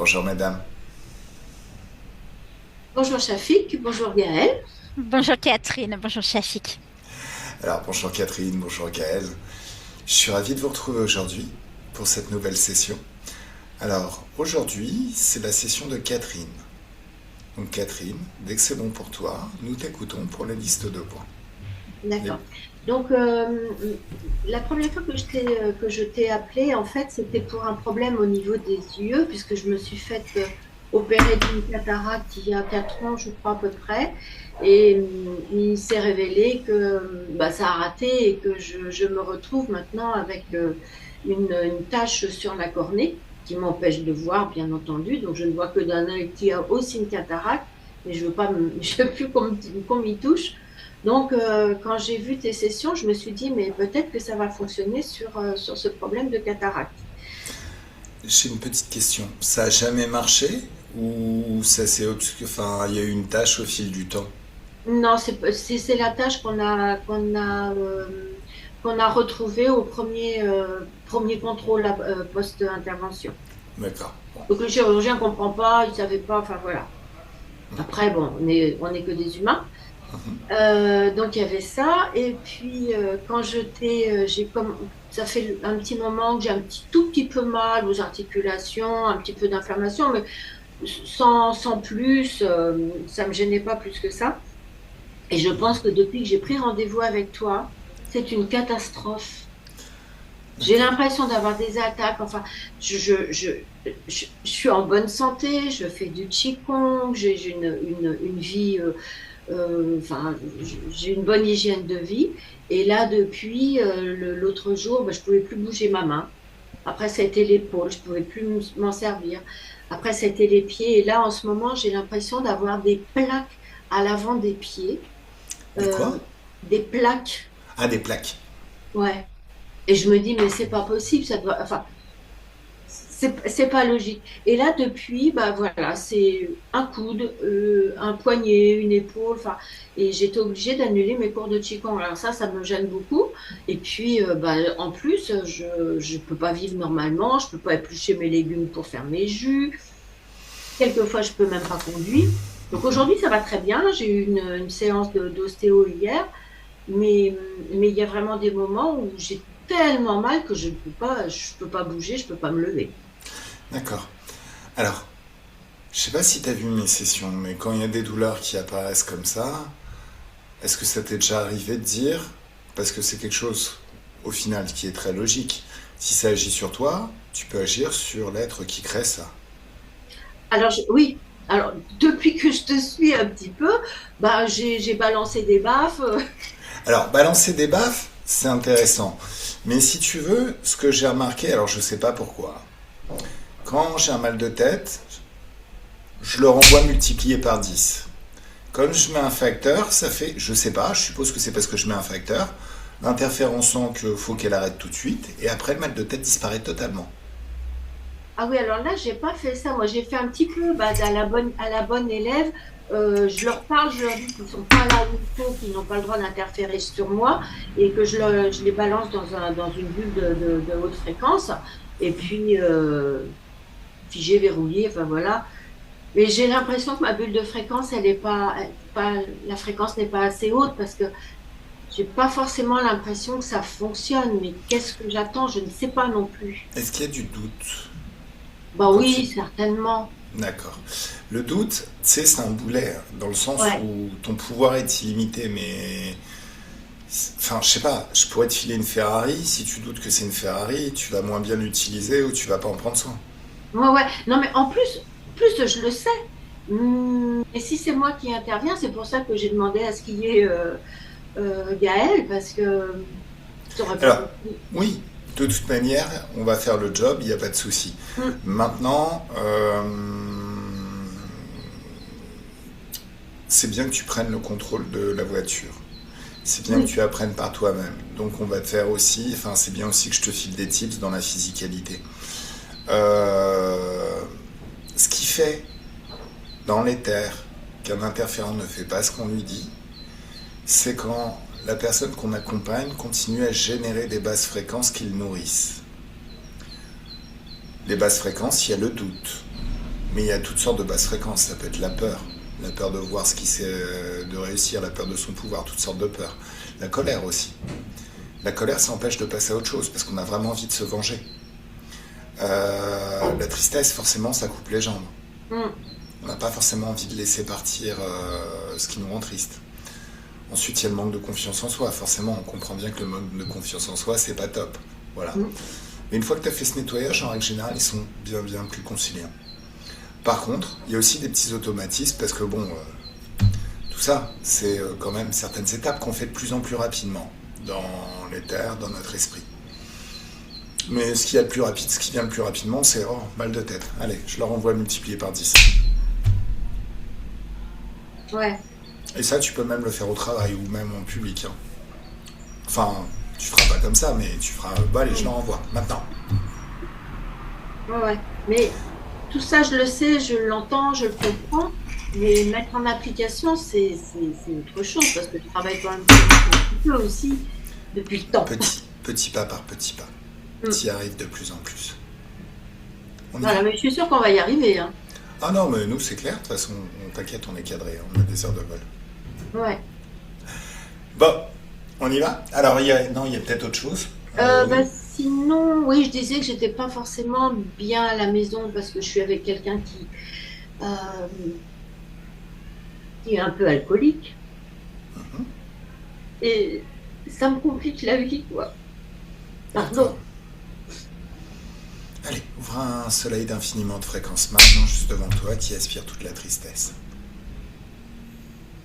Bonjour madame. Bonjour Shafik, bonjour Gaël. Bonjour Catherine, bonjour Shafik. Alors bonjour Catherine, bonjour Gaël. Je suis ravi de vous retrouver aujourd'hui pour cette nouvelle session. Alors aujourd'hui, c'est la session de Catherine. Donc Catherine, dès que c'est bon pour toi, nous t'écoutons pour la liste de points. Les- D'accord. Donc, la première fois que je t'ai appelé, en fait, c'était pour un problème au niveau des yeux, puisque je me suis fait opérer d'une cataracte il y a 4 ans, je crois à peu près. Et il s'est révélé que bah, ça a raté et que je me retrouve maintenant avec une tache sur la cornée qui m'empêche de voir, bien entendu. Donc, je ne vois que d'un œil qui a aussi une cataracte, mais je veux pas, je veux plus qu'on m'y touche. Donc, quand j'ai vu tes sessions, je me suis dit, mais peut-être que ça va fonctionner sur ce problème de cataracte. J'ai une petite question. Ça a jamais marché ou ça s'est enfin, il y a eu une tâche au fil du temps? Non, c'est la tâche qu'on a retrouvée au premier contrôle post-intervention. D'accord. Bon. Donc, le chirurgien ne comprend pas, il ne savait pas, enfin voilà. Après, bon, on est que des humains. Donc il y avait ça. Et puis quand j'ai comme ça fait un petit moment que j'ai tout petit peu mal aux articulations, un petit peu d'inflammation, mais sans plus, ça me gênait pas plus que ça. Et je pense que depuis que j'ai pris rendez-vous avec toi, c'est une catastrophe. J'ai D'accord. l'impression d'avoir des attaques. Enfin, je suis en bonne santé, je fais du qigong, j'ai une vie enfin, j'ai une bonne hygiène de vie. Et là, depuis l'autre jour, bah, je pouvais plus bouger ma main. Après, ça a été l'épaule, je pouvais plus m'en servir. Après, ça a été les pieds. Et là, en ce moment, j'ai l'impression d'avoir des plaques à l'avant des pieds. Des Euh, quoi? des plaques, Ah, des plaques. ouais. Et je me dis, mais c'est pas possible, ça doit, enfin, c'est pas logique. Et là, depuis, bah voilà, c'est un coude, un poignet, une épaule, enfin, et j'étais obligée d'annuler mes cours de Qigong. Alors ça me gêne beaucoup. Et puis, bah, en plus, je peux pas vivre normalement, je peux pas éplucher mes légumes pour faire mes jus. Quelquefois, je peux même pas conduire. Donc aujourd'hui, ça va très bien. J'ai eu une séance d'ostéo hier, mais mais il y a vraiment des moments où j'ai tellement mal que je peux pas bouger, je peux pas me lever. D'accord. Alors, je sais pas si tu as vu mes sessions, mais quand il y a des douleurs qui apparaissent comme ça, est-ce que ça t'est déjà arrivé de dire, parce que c'est quelque chose au final qui est très logique, si ça agit sur toi, tu peux agir sur l'être qui crée ça. Alors, oui, alors depuis que je te suis un petit peu, bah, j'ai balancé des baffes. Alors, balancer des baffes, c'est intéressant. Mais si tu veux, ce que j'ai remarqué, alors je sais pas pourquoi, quand j'ai un mal de tête, je le renvoie multiplié par 10. Comme je mets un facteur, ça fait, je sais pas, je suppose que c'est parce que je mets un facteur, l'interférence sent qu'il faut qu'elle arrête tout de suite, et après le mal de tête disparaît totalement. Ah oui, alors là, j'ai pas fait ça. Moi, j'ai fait un petit peu bah, à la bonne élève. Je leur parle, je leur dis qu'ils sont pas là où il faut, qu'ils n'ont pas le droit d'interférer sur moi et que je les balance dans une bulle de haute fréquence. Et puis, figé, verrouillé, enfin voilà. Mais j'ai l'impression que ma bulle de fréquence, la fréquence n'est pas assez haute parce que j'ai pas forcément l'impression que ça fonctionne. Mais qu'est-ce que j'attends? Je ne sais pas non plus. Est-ce qu'il y a du doute Bah quand tu... oui, certainement. D'accord. Le doute, tu sais, c'est un boulet, dans le sens Ouais. où ton pouvoir est illimité, mais... Enfin, je sais pas, je pourrais te filer une Ferrari, si tu doutes que c'est une Ferrari, tu vas moins bien l'utiliser ou tu vas pas en prendre soin. Ouais, ouais. Non, mais en plus, je le sais. Et si c'est moi qui interviens, c'est pour ça que j'ai demandé à ce qu'il y ait Gaël, parce que ça aurait pas Alors, beaucoup. oui, de toute manière, on va faire le job, il n'y a pas de souci. Hum, Maintenant, c'est bien que tu prennes le contrôle de la voiture. C'est bien que oui, tu apprennes par toi-même. Donc on va te faire aussi, enfin c'est bien aussi que je te file des tips dans la physicalité. Euh, Ce qui fait dans l'éther qu'un interférent ne fait pas ce qu'on lui dit, c'est quand la personne qu'on accompagne continue à générer des basses fréquences qui le nourrissent. Les basses fréquences, il y a le doute. Mais il y a toutes sortes de basses fréquences. Ça peut être la peur de voir ce qui c'est, de réussir, la peur de son pouvoir, toutes sortes de peurs. La colère aussi. La colère, ça empêche de passer à autre chose parce qu'on a vraiment envie de se venger. La tristesse, forcément, ça coupe les jambes. Mm. On n'a pas forcément envie de laisser partir ce qui nous rend triste. Ensuite, il y a le manque de confiance en soi. Forcément, on comprend bien que le manque de confiance en soi, c'est pas top. Voilà. Mais une fois que tu as fait ce nettoyage, en règle générale, ils sont bien, bien plus conciliants. Par contre, il y a aussi des petits automatismes parce que bon, tout ça, c'est quand même certaines étapes qu'on fait de plus en plus rapidement dans l'éther, dans notre esprit. Mais ce qui vient le plus rapidement, c'est mal de tête. Allez, je leur envoie multiplié par 10. Ouais. Et ça, tu peux même le faire au travail ou même en public. Hein. Enfin, tu feras pas comme ça, mais tu feras. Bah allez, je leur envoie maintenant. Ouais. Mais tout ça, je le sais, je l'entends, je le comprends. Mais mettre en application, c'est autre chose parce que je travaille quand même un petit peu aussi depuis le temps. Petit pas par petit pas. Tu y arrives de plus en plus. Voilà, mais je suis sûre qu'on va y arriver. Hein. Ah non, mais nous, c'est clair. De toute façon, t'inquiète, on est cadré. On a des heures de vol. Ouais. Bon, on y va. Alors, il y a peut-être autre chose. Bah, sinon, oui, je disais que j'étais pas forcément bien à la maison parce que je suis avec quelqu'un qui est un peu alcoolique. Et ça me complique la vie, quoi. Pardon. Allez, ouvre un soleil d'infiniment de fréquence maintenant juste devant toi qui aspire toute la tristesse.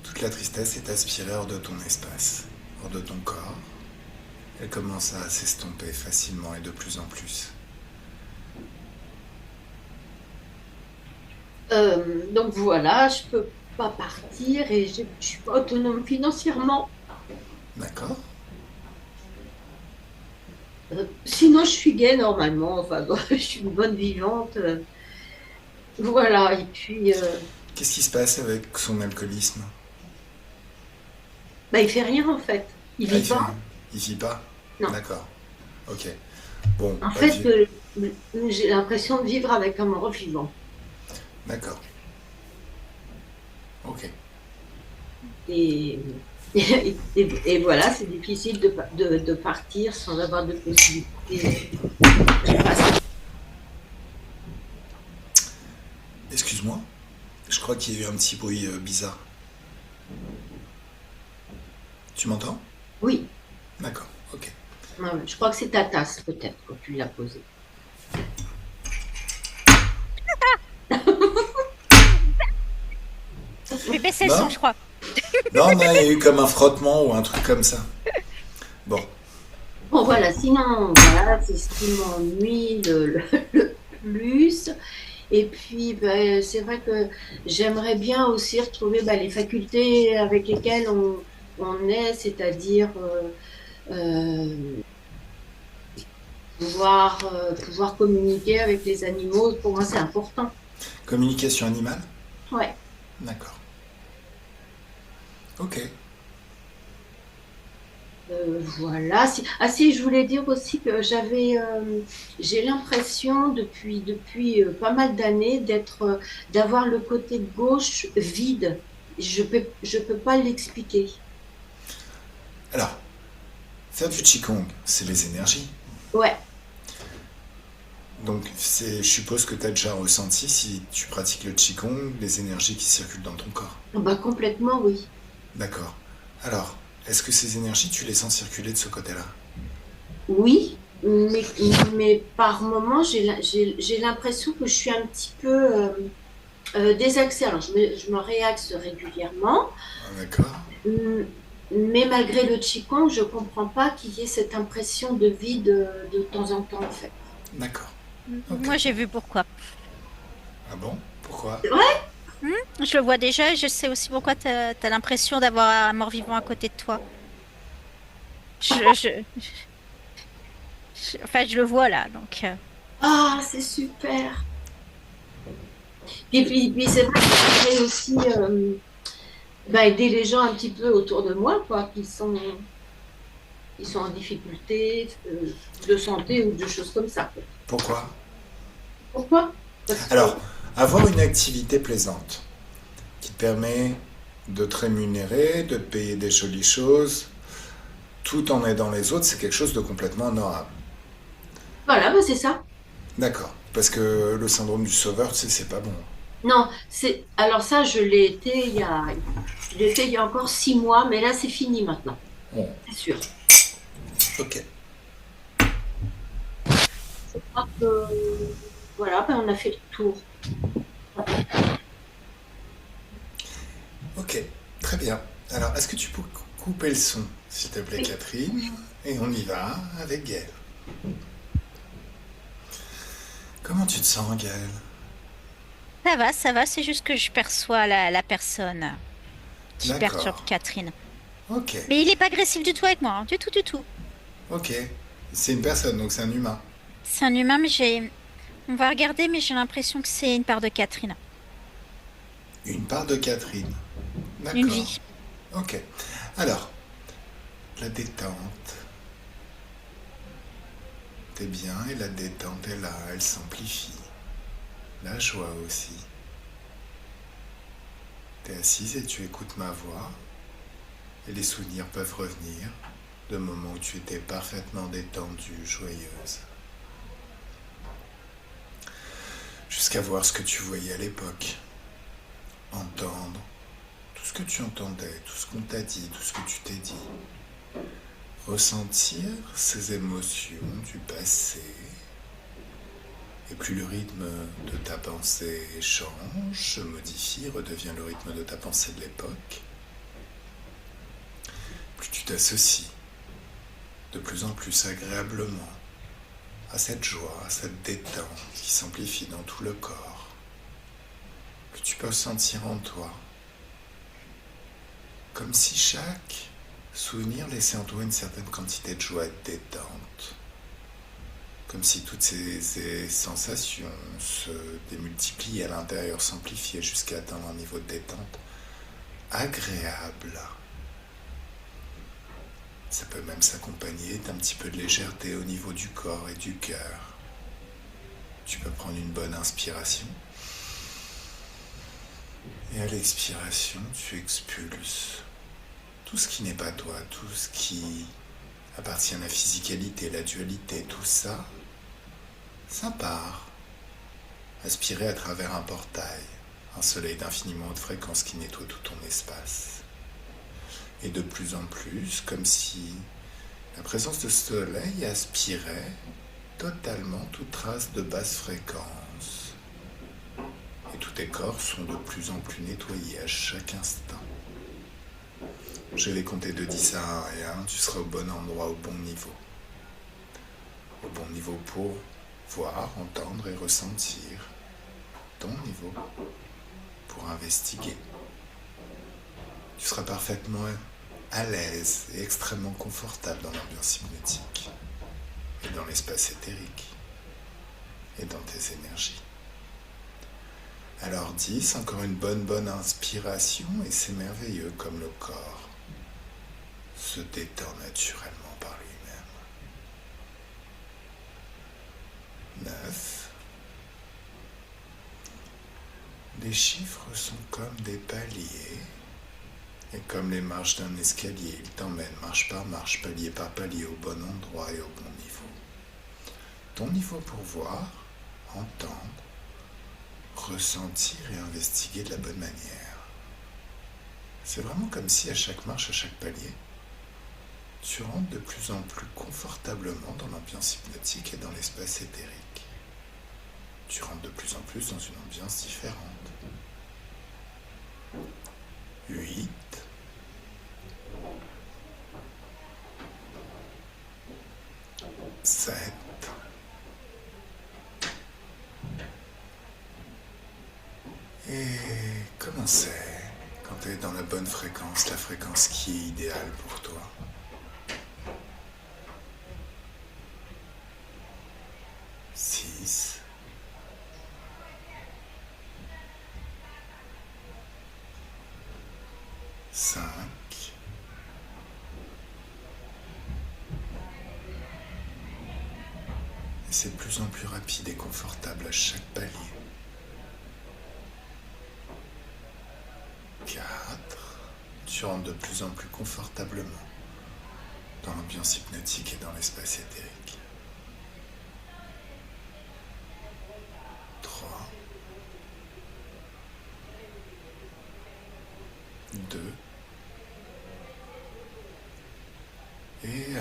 Toute la tristesse est aspirée hors de ton espace, hors de ton corps. Elle commence à s'estomper facilement et de plus en plus. Donc voilà, je peux pas partir et je suis pas autonome financièrement. D'accord. Sinon, je suis gay normalement. Enfin, bon, je suis une bonne vivante. Voilà. Et puis, Qu'est-ce qui se passe avec son alcoolisme? bah, il fait rien en fait. Il vit pas. Il vit pas? Non. D'accord. Ok. Bon. En fait, j'ai l'impression de vivre avec un mort vivant. D'accord. Ok. Et voilà, c'est difficile de partir sans avoir de possibilité. Excuse-moi, je crois qu'il y a eu un petit bruit bizarre. Tu m'entends? Oui, D'accord, ok. ouais, je crois que c'est ta tasse peut-être quand tu l'as posée. Je vais baisser le son, je crois. Non, il y a eu comme un frottement ou un truc comme ça. Bon. Bon voilà, sinon, voilà, c'est ce qui m'ennuie le plus. Et puis, ben, c'est vrai que j'aimerais bien aussi retrouver les facultés avec lesquelles on est, c'est-à-dire pouvoir communiquer avec les animaux. Pour moi, c'est important. Communication animale? Ouais. D'accord. Ok. Voilà. Si, je voulais dire aussi que j'ai l'impression depuis pas mal d'années d'avoir le côté gauche vide. Je peux pas l'expliquer. Alors, faire du Qigong, c'est les énergies. Ouais. Donc, je suppose que tu as déjà ressenti, si tu pratiques le Qigong, les énergies qui circulent dans ton corps. Bah complètement, oui. D'accord. Alors, est-ce que ces énergies, tu les sens circuler de ce côté-là? Oui, mais par moments, j'ai l'impression que je suis un petit peu désaxée. Alors, je me réaxe régulièrement. Ah, d'accord. Mais malgré le Qigong, je ne comprends pas qu'il y ait cette impression de vide de temps en temps, en fait. D'accord. Ok. Moi, j'ai vu pourquoi. Ah bon? Pourquoi? Je le vois déjà et je sais aussi pourquoi tu as l'impression d'avoir un mort-vivant à côté de toi. Enfin, je le vois là, donc... Ah, c'est super! Puis c'est vrai que j'aimerais aussi aider les gens un petit peu autour de moi, quoi, qui sont en difficulté de santé ou de choses comme ça. Pourquoi? Pourquoi? Parce que Alors, Avoir une activité plaisante qui te permet de te rémunérer, de te payer des jolies choses, tout en aidant les autres, c'est quelque chose de complètement honorable. Voilà, bah, c'est ça. D'accord. Parce que le syndrome du sauveur, tu sais, c'est pas bon. Non, alors ça, je l'ai été il y a encore 6 mois, mais là, c'est fini maintenant, Bon, c'est sûr. ok. Donc, voilà, ben, on a fait le tour. Ok, très bien. Alors, est-ce que tu peux couper le son, s'il te plaît, Oui. Catherine? Et on y va avec Gaël. Comment tu te sens, Gaël? Ça va, c'est juste que je perçois la personne qui perturbe D'accord. Catherine. Ok, Mais il n'est pas agressif du tout avec moi, hein, du tout, du tout. ok. C'est une personne, donc c'est un humain. C'est un humain, mais on va regarder, mais j'ai l'impression que c'est une part de Catherine. Une part de Catherine. Une D'accord. vie. Ok. Alors, la détente. T'es bien et la détente est là, elle s'amplifie. La joie aussi. T'es assise et tu écoutes ma voix et les souvenirs peuvent revenir de moments où tu étais parfaitement détendue, joyeuse. Jusqu'à voir ce que tu voyais à l'époque. Entendre tout ce que tu entendais, tout ce qu'on t'a dit, tout ce que tu t'es dit. Ressentir ces émotions du passé. Et plus le rythme de ta pensée change, se modifie, redevient le rythme de ta pensée de l'époque, plus tu t'associes de plus en plus agréablement à cette joie, à cette détente qui s'amplifie dans tout le corps, que tu peux sentir en toi, comme si chaque souvenir laissait en toi une certaine quantité de joie et de détente. Comme si toutes ces sensations se démultipliaient à l'intérieur, s'amplifiaient jusqu'à atteindre un niveau de détente agréable. Ça peut même s'accompagner d'un petit peu de légèreté au niveau du corps et du cœur. Tu peux prendre une bonne inspiration. Et à l'expiration, tu expulses tout ce qui n'est pas toi, tout ce qui appartient à la physicalité, la dualité, tout ça, ça part. Aspirer à travers un portail, un soleil d'infiniment haute fréquence qui nettoie tout ton espace. Et de plus en plus, comme si la présence de ce soleil aspirait totalement toute trace de basse fréquence. Et tous tes corps sont de plus en plus nettoyés à chaque instant. Je vais compter de 10 à 1 et 1, tu seras au bon endroit, au bon niveau. Au bon niveau pour voir, entendre et ressentir ton niveau, pour investiguer. Tu seras parfaitement à l'aise et extrêmement confortable dans l'ambiance hypnotique et dans l'espace éthérique et dans tes énergies. Alors 10, encore une bonne inspiration et c'est merveilleux comme le corps se détend naturellement par lui-même. 9. Les chiffres sont comme des paliers et comme les marches d'un escalier, ils t'emmènent marche par marche, palier par palier au bon endroit et au bon niveau. Ton niveau pour voir, entendre, ressentir et investiguer de la bonne manière. C'est vraiment comme si à chaque marche, à chaque palier, tu rentres de plus en plus confortablement dans l'ambiance hypnotique et dans l'espace éthérique. Tu rentres de plus en plus dans une ambiance différente. 8. 7. Et comment c'est quand tu es dans la bonne fréquence, la fréquence qui est idéale pour toi? 6. 5. Et c'est de plus en plus rapide et confortable à chaque palier. tu rentres de plus en plus confortablement dans l'ambiance hypnotique et dans l'espace éthérique. 3, 2, et 1.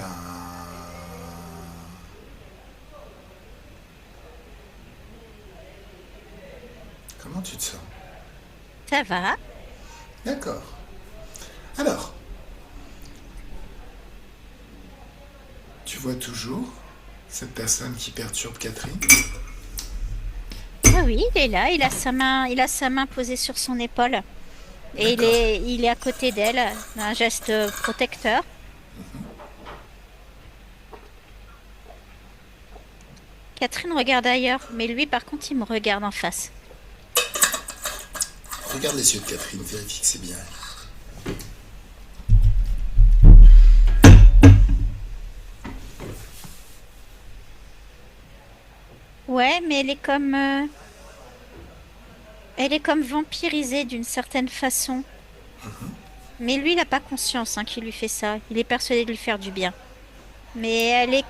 Comment tu te sens? Ça va? D'accord. Alors, tu vois toujours cette personne qui perturbe Catherine? Ah oui, il est là, il a sa main posée sur son épaule. Et D'accord. il est à côté d'elle, un geste protecteur. Catherine regarde ailleurs, mais lui, par contre, il me regarde en face. Regarde les yeux de Catherine, vérifie que c'est bien elle. Ouais, mais elle est comme vampirisée d'une certaine façon. Mais lui, il n'a pas conscience qu'il lui fait ça. Il est persuadé de lui faire du bien. Mais elle est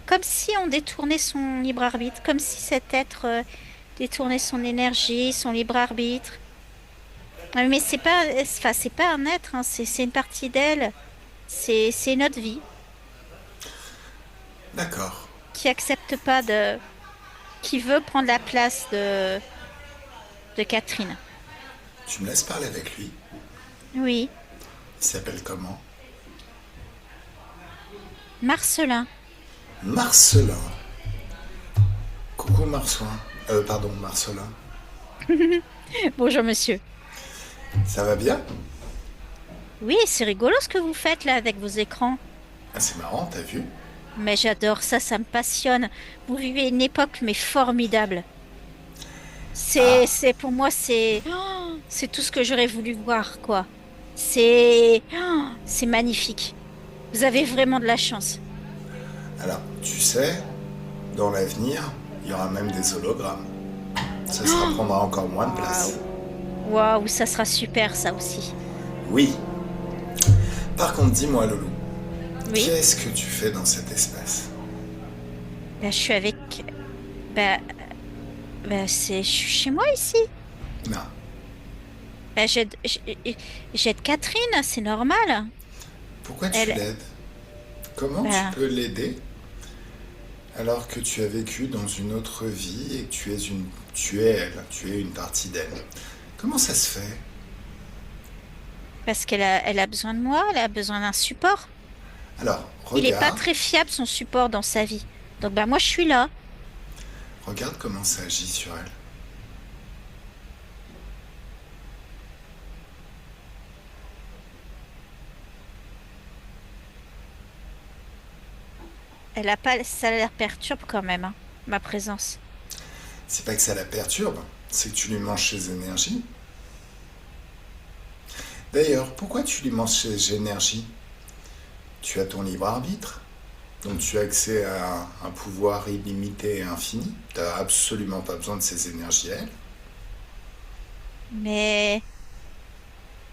comme si on détournait son libre arbitre, comme si cet être détournait son énergie, son libre arbitre. Mais c'est pas un être, c'est une partie d'elle. C'est notre vie D'accord. qui accepte pas qui veut prendre la place de Catherine. Tu me laisses parler avec lui? Oui, Il s'appelle comment? Marcelin. Marcelin. Coucou Marcelin. Pardon, Marcelin. Bonjour monsieur. Ça va bien? Oui, c'est rigolo ce que vous faites là avec vos écrans. Ah, c'est marrant, t'as vu? Mais j'adore ça, ça me passionne. Vous vivez une époque mais formidable. Ah, Pour moi, c'est tout ce que j'aurais voulu voir, quoi. C'est magnifique. Vous avez vraiment de la chance. alors, tu sais, dans l'avenir, il y aura même des hologrammes. Ça prendra encore moins de place. Waouh, ça sera super, ça aussi. Oui. Par contre, dis-moi, Loulou, Oui, qu'est-ce que tu fais dans cet espace? bah, je suis avec. Bah, je suis chez moi ici. Non. Bah, j'aide Catherine, c'est normal. Pourquoi tu Elle, l'aides? Comment tu bah, peux l'aider alors que tu as vécu dans une autre vie et que tu es elle, tu es une partie d'elle? Comment ça se fait? parce elle a besoin de moi, elle a besoin d'un support. Alors, Il est pas regarde, très fiable son support dans sa vie. Donc bah moi je suis là. regarde comment ça agit sur elle. Elle a pas, ça la perturbe quand même, ma présence. C'est pas que ça la perturbe, c'est que tu lui manges ses énergies. D'ailleurs, pourquoi tu lui manges ses énergies? Tu as ton libre arbitre, donc tu as accès à un pouvoir illimité et infini. Tu n'as absolument pas besoin de ses énergies à elle. Mais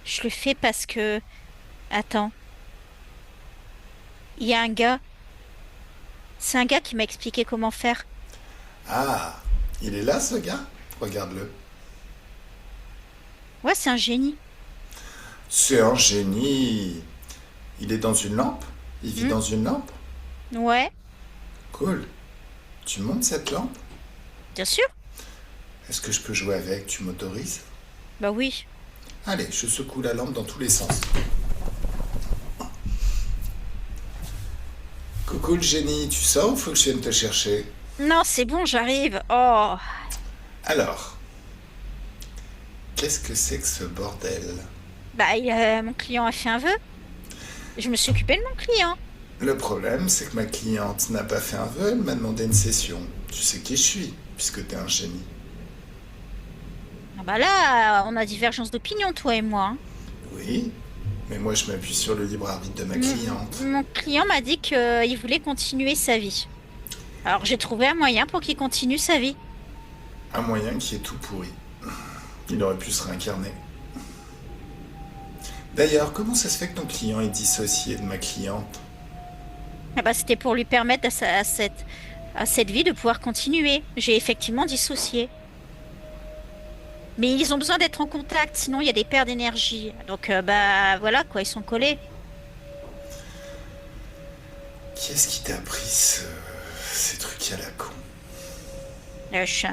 je le fais parce que, attends, il y a un gars. C'est un gars qui m'a expliqué comment faire. Ah, il est là ce gars? Regarde-le. Ouais, c'est un génie. C'est un génie. Il est dans une lampe? Il vit Hmm. dans une lampe? Ouais, Cool. Tu montes cette lampe? bien sûr. Est-ce que je peux jouer avec? Tu m'autorises? Bah oui. Allez, je secoue la lampe dans tous les sens. Coucou le génie, tu sors ou faut que je vienne te chercher? Non, c'est bon, j'arrive. Oh, Alors, qu'est-ce que c'est que ce bordel? bah mon client a fait un vœu. Je me suis occupée de mon client. Le problème, c'est que ma cliente n'a pas fait un vœu, elle m'a demandé une session. Tu sais qui je suis, puisque t'es un génie. Ah bah là, on a divergence d'opinion, toi et moi. Oui, mais moi je m'appuie sur le libre arbitre de ma cliente. Mon client m'a dit qu'il voulait continuer sa vie. Alors j'ai trouvé un moyen pour qu'il continue sa vie. Un moyen qui est tout pourri. Il aurait pu se réincarner. D'ailleurs, comment ça se fait que ton client est dissocié de ma cliente? Ah bah, c'était pour lui permettre à cette vie de pouvoir continuer. J'ai effectivement dissocié. Mais ils ont besoin d'être en contact, sinon il y a des pertes d'énergie. Donc, bah voilà, quoi, ils sont collés. Qui est-ce qui t'a appris ces trucs à la con? Je suis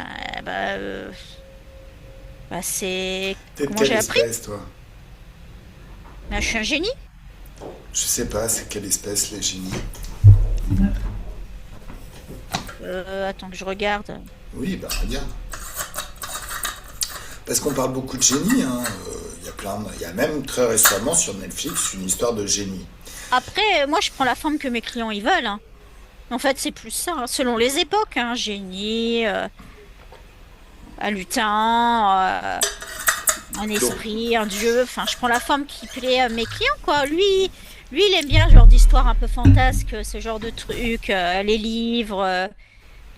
bah, c'est T'es de comment quelle j'ai appris? espèce, toi? Je suis un génie. Je sais pas, c'est quelle espèce, les génies? Attends que je regarde. Oui, bah regarde. Parce qu'on parle beaucoup de génie, hein. Il y a même très récemment sur Netflix une histoire de génie. Après, moi, je prends la forme que mes clients ils veulent, hein. En fait, c'est plus ça, hein, selon les époques, hein, génie, un lutin, un Donc, esprit, un dieu. Enfin, je prends la forme qui plaît à mes clients, quoi. Lui, il aime bien ce genre d'histoire un peu fantasque, ce genre de trucs, les livres,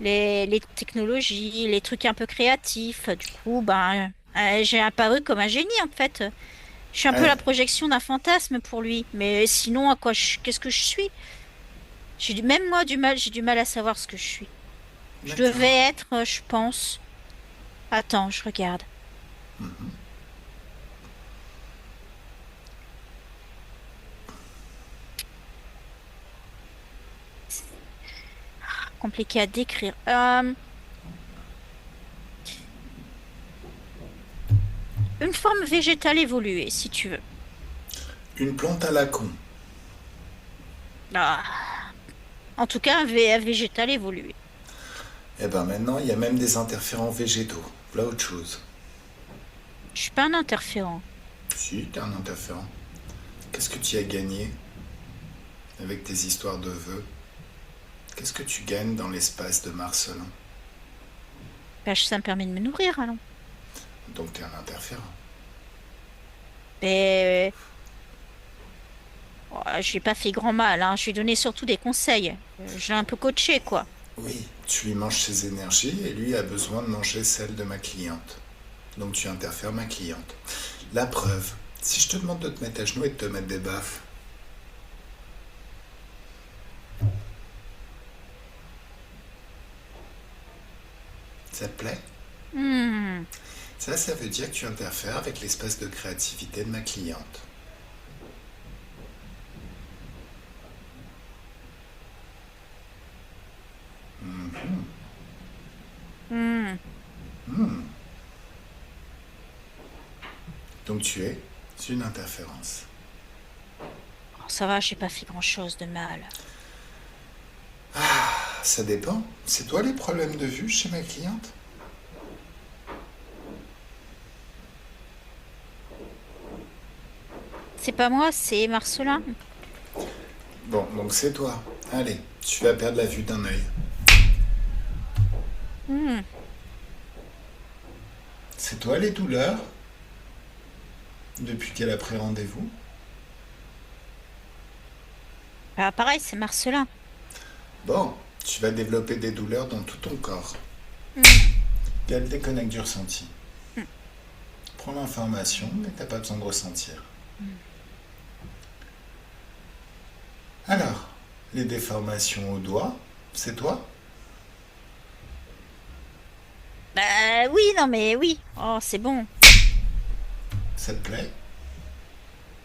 les technologies, les trucs un peu créatifs. Du coup, ben, j'ai apparu comme un génie, en fait. Je suis un peu ouais, la projection d'un fantasme pour lui. Mais sinon, qu'est-ce que je suis? Même moi, j'ai du mal à savoir ce que je suis. Je devais d'accord. être, je pense. Attends, je regarde. Compliqué à décrire. Une forme végétale évoluée, si tu veux. Une plante à la con. Ah, en tout cas, un végétal évolué. Eh ben maintenant, il y a même des interférents végétaux. Voilà autre chose. Je suis pas un interférent. Si, t'es un interférent. Qu'est-ce que tu as gagné avec tes histoires de vœux? Qu'est-ce que tu gagnes dans l'espace de Marcelin? Ben, ça me permet de me nourrir, alors. Donc t'es un interférent. Ben, oh, je lui ai pas fait grand mal, hein. Je lui ai donné surtout des conseils. Je l'ai un peu coaché, quoi. Oui, tu lui manges ses énergies et lui a besoin de manger celles de ma cliente. Donc tu interfères ma cliente. La preuve, si je te demande de te mettre à genoux et de te mettre des baffes, ça te plaît? Hmm. Ça veut dire que tu interfères avec l'espace de créativité de ma cliente. Hmm. Donc tu es une interférence. Oh, ça va, j'ai pas fait grand-chose de mal. Ça dépend. C'est toi les problèmes de vue chez ma cliente? C'est pas moi, c'est Marcelin. Bon, donc c'est toi. Allez, tu vas perdre la vue d'un œil. Hmm. C'est toi les douleurs depuis qu'elle a pris rendez-vous? Bah, pareil, c'est Marcelin. Bon, tu vas développer des douleurs dans tout ton corps. Hmm. Elle déconnecte du ressenti. Prends l'information, mais t'as pas besoin de ressentir. Alors, les déformations au doigt, c'est toi? Bah oui, non mais oui. Oh, c'est bon. Ça te plaît?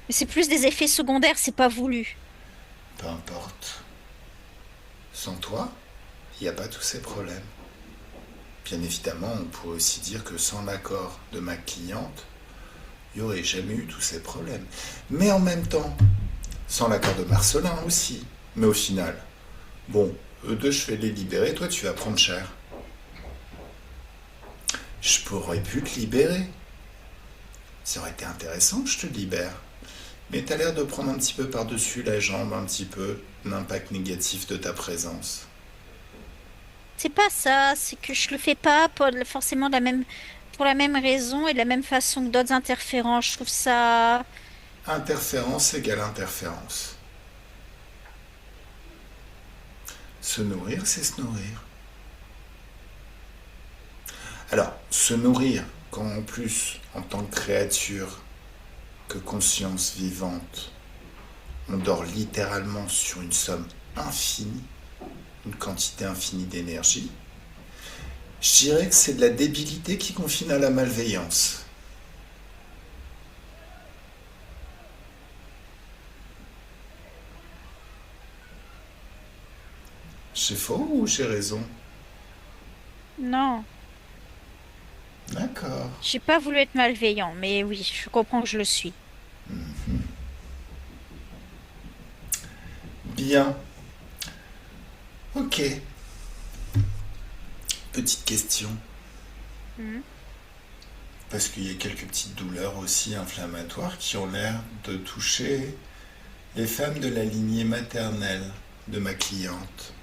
Mais c'est plus des effets secondaires, c'est pas voulu. Peu importe. Sans toi, il n'y a pas tous ces problèmes. Bien évidemment, on pourrait aussi dire que sans l'accord de ma cliente, il n'y aurait jamais eu tous ces problèmes. Mais en même temps, sans l'accord de Marcelin aussi. Mais au final, bon, eux deux, je vais les libérer, toi tu vas prendre cher. Je pourrais pu te libérer. Ça aurait été intéressant que je te libère. Mais t'as l'air de prendre un petit peu par-dessus la jambe, un petit peu, l'impact négatif de ta présence. C'est pas ça, c'est que je le fais pas forcément pour la même raison et de la même façon que d'autres interférents. Je trouve ça. Interférence égale interférence. Se nourrir, c'est se nourrir. Alors, se nourrir, quand en plus, en tant que créature, que conscience vivante, on dort littéralement sur une somme infinie, une quantité infinie d'énergie, je dirais que c'est de la débilité qui confine à la malveillance. J'ai faux ou j'ai raison? Non, D'accord. j'ai pas voulu être malveillant, mais oui, je comprends que je le suis. Bien. Ok. Petite question. Mhm. Parce qu'il y a quelques petites douleurs aussi inflammatoires qui ont l'air de toucher les femmes de la lignée maternelle de ma cliente.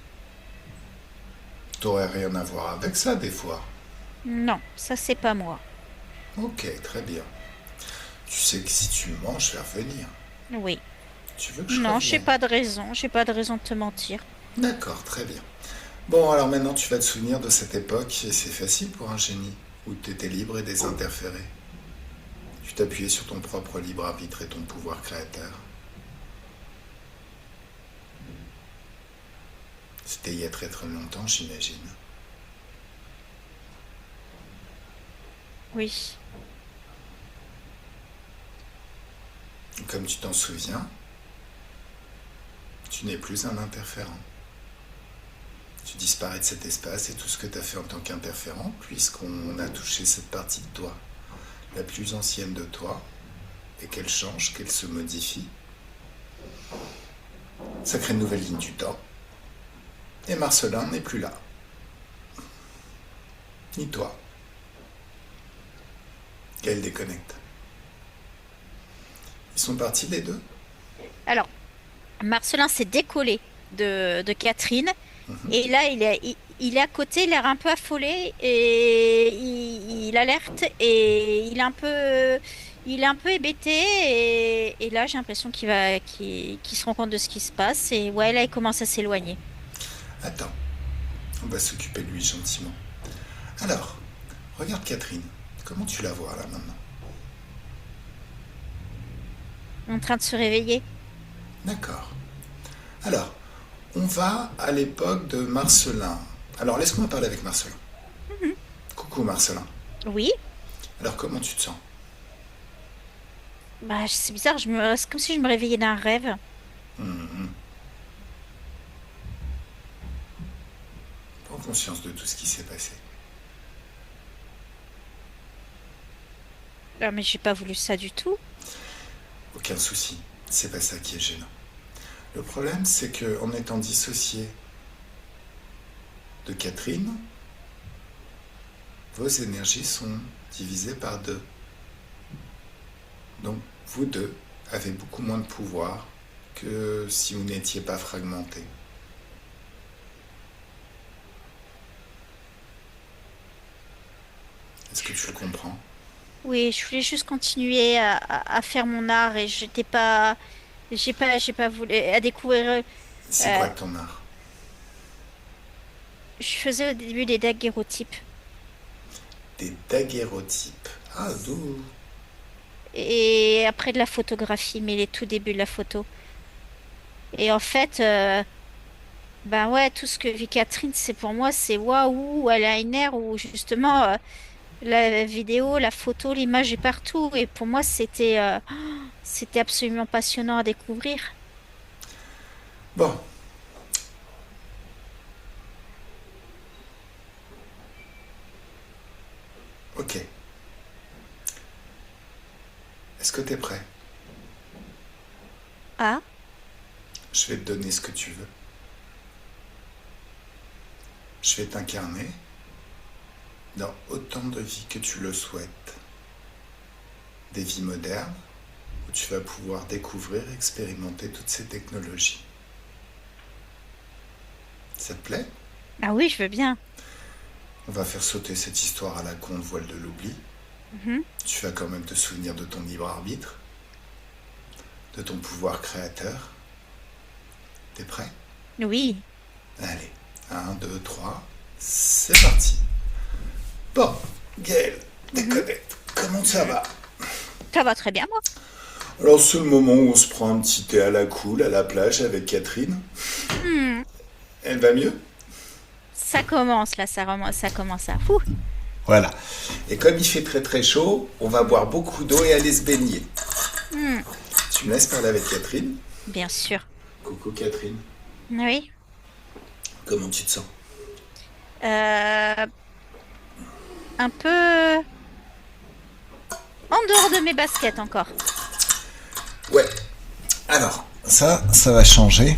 T'aurais rien à voir avec ça des fois. Non, ça c'est pas moi. Ok, très bien. Tu sais que si tu mens, je vais revenir. Oui. Tu veux que je Non, revienne? j'ai pas de raison de te mentir. D'accord, très bien. Bon, alors maintenant tu vas te souvenir de cette époque, et c'est facile pour un génie, où tu étais libre et désinterféré. Tu t'appuyais sur ton propre libre arbitre et ton pouvoir créateur. C'était il y a très très longtemps, j'imagine. Oui. Comme tu t'en souviens, tu n'es plus un interférent. Tu disparais de cet espace et tout ce que tu as fait en tant qu'interférent, puisqu'on a touché cette partie de toi, la plus ancienne de toi, et qu'elle change, qu'elle se modifie. Ça crée une nouvelle ligne du temps. Et Marcelin n'est plus là. Ni toi. Qu'elle déconnecte. Ils sont partis les deux. Alors, Marcelin s'est décollé de Catherine et là il est à côté, il a l'air un peu affolé et il alerte et il est un peu hébété et là j'ai l'impression qu'il se rend compte de ce qui se passe et ouais là il commence à s'éloigner. Attends, on va s'occuper de lui gentiment. Alors, regarde Catherine. Comment tu la vois là maintenant? En train de se réveiller. D'accord. Alors, on va à l'époque de Marcelin. Alors, laisse-moi parler avec Marcelin. Mhm. Coucou Marcelin. Oui, Alors, comment tu te sens? bah c'est bizarre, c'est comme si je me réveillais d'un rêve. Mhm. Prends conscience de tout ce qui s'est passé. Ah, mais j'ai pas voulu ça du tout. Aucun souci. C'est pas ça qui est gênant. Le problème, c'est que en étant dissocié de Catherine, vos énergies sont divisées par deux. Donc, vous deux avez beaucoup moins de pouvoir que si vous n'étiez pas fragmentés. Est-ce que tu le comprends? Oui, je voulais juste continuer à faire mon art et j'ai pas voulu à découvrir. C'est euh, quoi ton art? je faisais au début des daguerreotypes Des daguerreotypes. Ah, d'où? et après de la photographie, mais les tout débuts de la photo. Et en fait, ben ouais, tout ce que vit Catherine, c'est pour moi, c'est waouh, elle a une ère où justement la vidéo, la photo, l'image est partout. Et pour moi, c'était absolument passionnant à découvrir. Bon, ok. Est-ce que t'es prêt? Ah, Je vais te donner ce que tu veux. Je vais t'incarner dans autant de vies que tu le souhaites. Des vies modernes où tu vas pouvoir découvrir et expérimenter toutes ces technologies. Ça te plaît? ah oui, je veux bien. On va faire sauter cette histoire à la con de voile de l'oubli. Mhm. Tu vas quand même te souvenir de ton libre arbitre, de ton pouvoir créateur. T'es prêt? Oui. Allez, un, 2, 3, c'est parti. Bon, Gaël, Mhm. déconnecte. Comment ça va? Ça va très bien, moi. Alors, c'est le moment où on se prend un petit thé à la cool, à la plage avec Catherine. Hmm, Elle va mieux? ça commence là, ça commence à... Ouh, Voilà. Et comme il fait très très chaud, on va boire beaucoup d'eau et aller se baigner. hmm, Tu me laisses parler avec Catherine? bien sûr. Coucou Catherine. Oui. Comment tu te sens? Euh, un peu en dehors de mes baskets encore. Ouais. Alors, ça va changer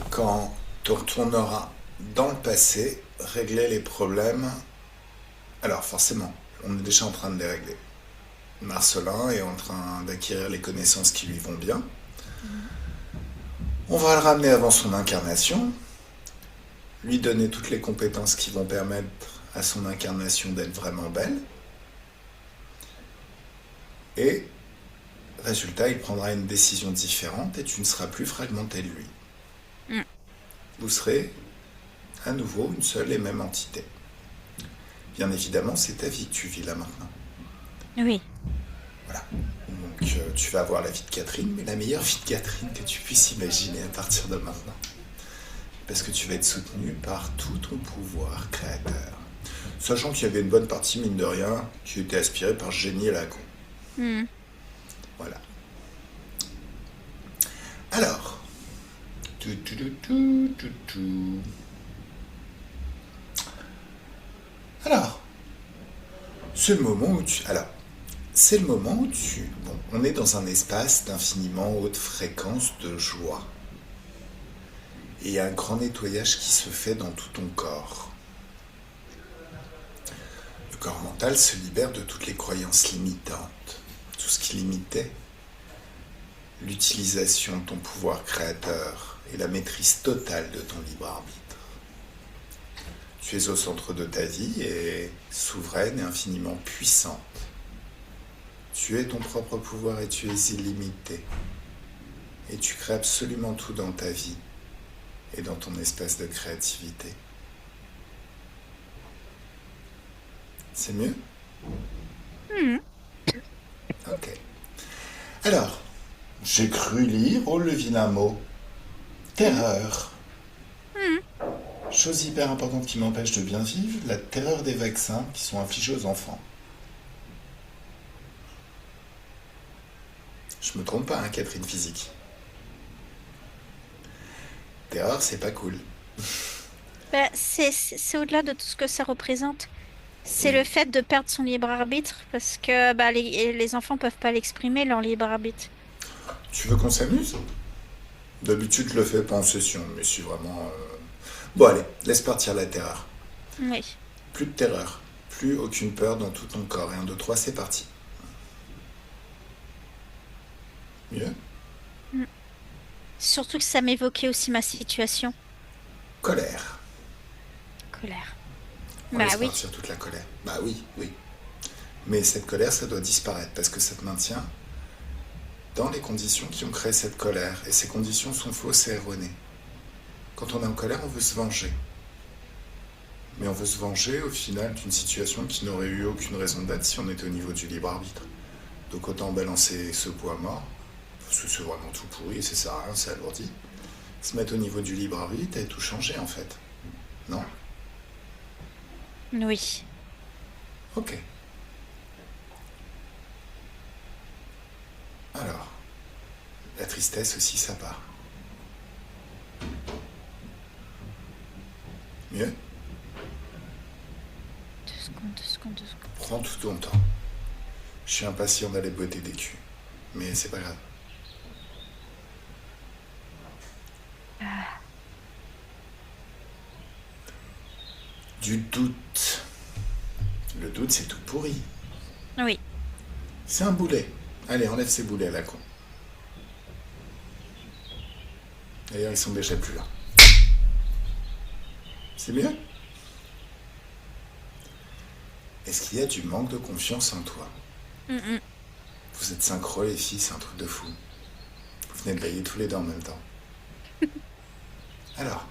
quand tu retourneras dans le passé, régler les problèmes. Alors, forcément, on est déjà en train de les régler. Marcelin est en train d'acquérir les connaissances qui lui vont bien. On va le ramener avant son incarnation, lui donner toutes les compétences qui vont permettre à son incarnation d'être vraiment belle. Et, résultat, il prendra une décision différente et tu ne seras plus fragmenté de lui. Hmm, Vous serez à nouveau une seule et même entité. Bien évidemment, c'est ta vie que tu vis là maintenant. oui. Voilà. Donc tu vas avoir la vie de Catherine, mais la meilleure vie de Catherine que tu puisses imaginer à partir de maintenant. Parce que tu vas être soutenu par tout ton pouvoir créateur. Sachant qu'il y avait une bonne partie, mine de rien, qui était aspirée par ce génie à la con. Hmm. Voilà. Alors. Tout, tout, tout, tout, tout, tout. Alors. C'est le moment où tu... Alors. C'est le moment où tu... Bon, on est dans un espace d'infiniment haute fréquence de joie. Et il y a un grand nettoyage qui se fait dans tout ton corps. Le corps mental se libère de toutes les croyances limitantes. Tout ce qui limitait l'utilisation de ton pouvoir créateur et la maîtrise totale de ton libre arbitre. Tu es au centre de ta vie et souveraine et infiniment puissante. Tu es ton propre pouvoir et tu es illimité. Et tu crées absolument tout dans ta vie et dans ton espace de créativité. C'est mieux? Hmm. Ok. Alors, j'ai cru lire, oh le vilain mot, terreur. Hmm. Chose hyper importante qui m'empêche de bien vivre, la terreur des vaccins qui sont infligés aux enfants. Je me trompe pas, hein, Catherine Physique. Terreur, c'est pas cool. Bah, c'est au-delà de tout ce que ça représente. C'est le Oui. fait de perdre son libre arbitre parce que bah, les enfants peuvent pas l'exprimer, leur libre arbitre. Tu veux qu'on s'amuse? D'habitude, je le fais pas en session, mais si vraiment... Bon, allez, laisse partir la terreur. Oui. Plus de terreur, plus aucune peur dans tout ton corps. Et 1, 2, 3, c'est parti. Mieux? Hmm. Surtout que ça m'évoquait aussi ma situation. Colère. Colère. On Bah laisse oui. partir toute la colère. Bah oui, oui. Mais cette colère, ça doit disparaître parce que ça te maintient dans les conditions qui ont créé cette colère. Et ces conditions sont fausses et erronées. Quand on est en colère, on veut se venger. Mais on veut se venger au final d'une situation qui n'aurait eu aucune raison d'être si on était au niveau du libre arbitre. Donc autant balancer ce poids mort, parce que c'est vraiment tout pourri et ça sert à rien, c'est alourdi. Se mettre au niveau du libre arbitre et tout changer en fait. Non? Oui. Ok. Alors, la tristesse aussi, ça part. Mieux? 2 secondes, 2 secondes, 2 secondes. Prends tout ton temps. Je suis impatient d'aller botter des culs. Mais c'est pas grave. Du doute. Le doute, c'est tout pourri. Oui. C'est un boulet. Allez, enlève ces boulets à la con. D'ailleurs, ils sont déjà plus là. C'est mieux? Est-ce qu'il y a du manque de confiance en toi? Mm, Vous êtes synchro, les filles, c'est un truc de fou. Vous venez de bailler tous les deux en même temps. Alors,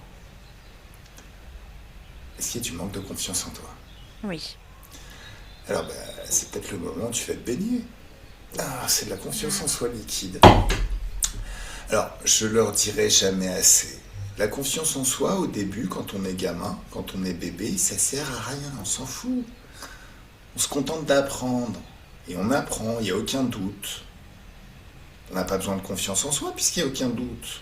est-ce qu'il y a du manque de confiance en toi? oui. Alors, bah, c'est peut-être le moment où tu vas te baigner. Ah, c'est de la confiance en soi liquide. Alors, je leur dirai jamais assez. La confiance en soi, au début, quand on est gamin, quand on est bébé, ça sert à rien, on s'en fout. On se contente d'apprendre. Et on apprend, il n'y a aucun doute. On n'a pas besoin de confiance en soi puisqu'il n'y a aucun doute.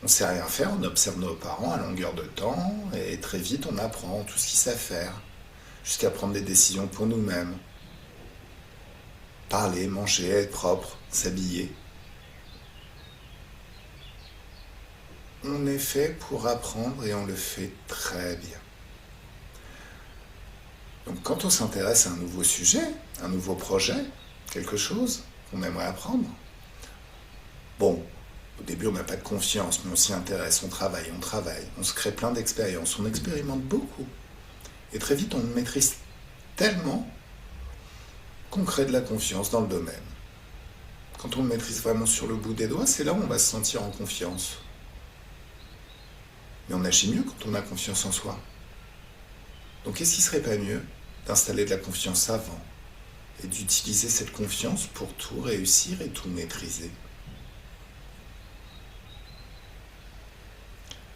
On ne sait rien faire, on observe nos parents à longueur de temps et très vite on apprend tout ce qu'ils savent faire, jusqu'à prendre des décisions pour nous-mêmes. Parler, manger, être propre, s'habiller. On est fait pour apprendre et on le fait très bien. Donc quand on s'intéresse à un nouveau sujet, un nouveau projet, quelque chose qu'on aimerait apprendre, bon, au début on n'a pas de confiance, mais on s'y intéresse, on travaille, on se crée plein d'expériences, on expérimente beaucoup. Et très vite on maîtrise tellement qu'on crée de la confiance dans le domaine. Quand on le maîtrise vraiment sur le bout des doigts, c'est là où on va se sentir en confiance. Mais on agit mieux quand on a confiance en soi. Donc qu'est-ce qui serait pas mieux d'installer de la confiance avant et d'utiliser cette confiance pour tout réussir et tout maîtriser.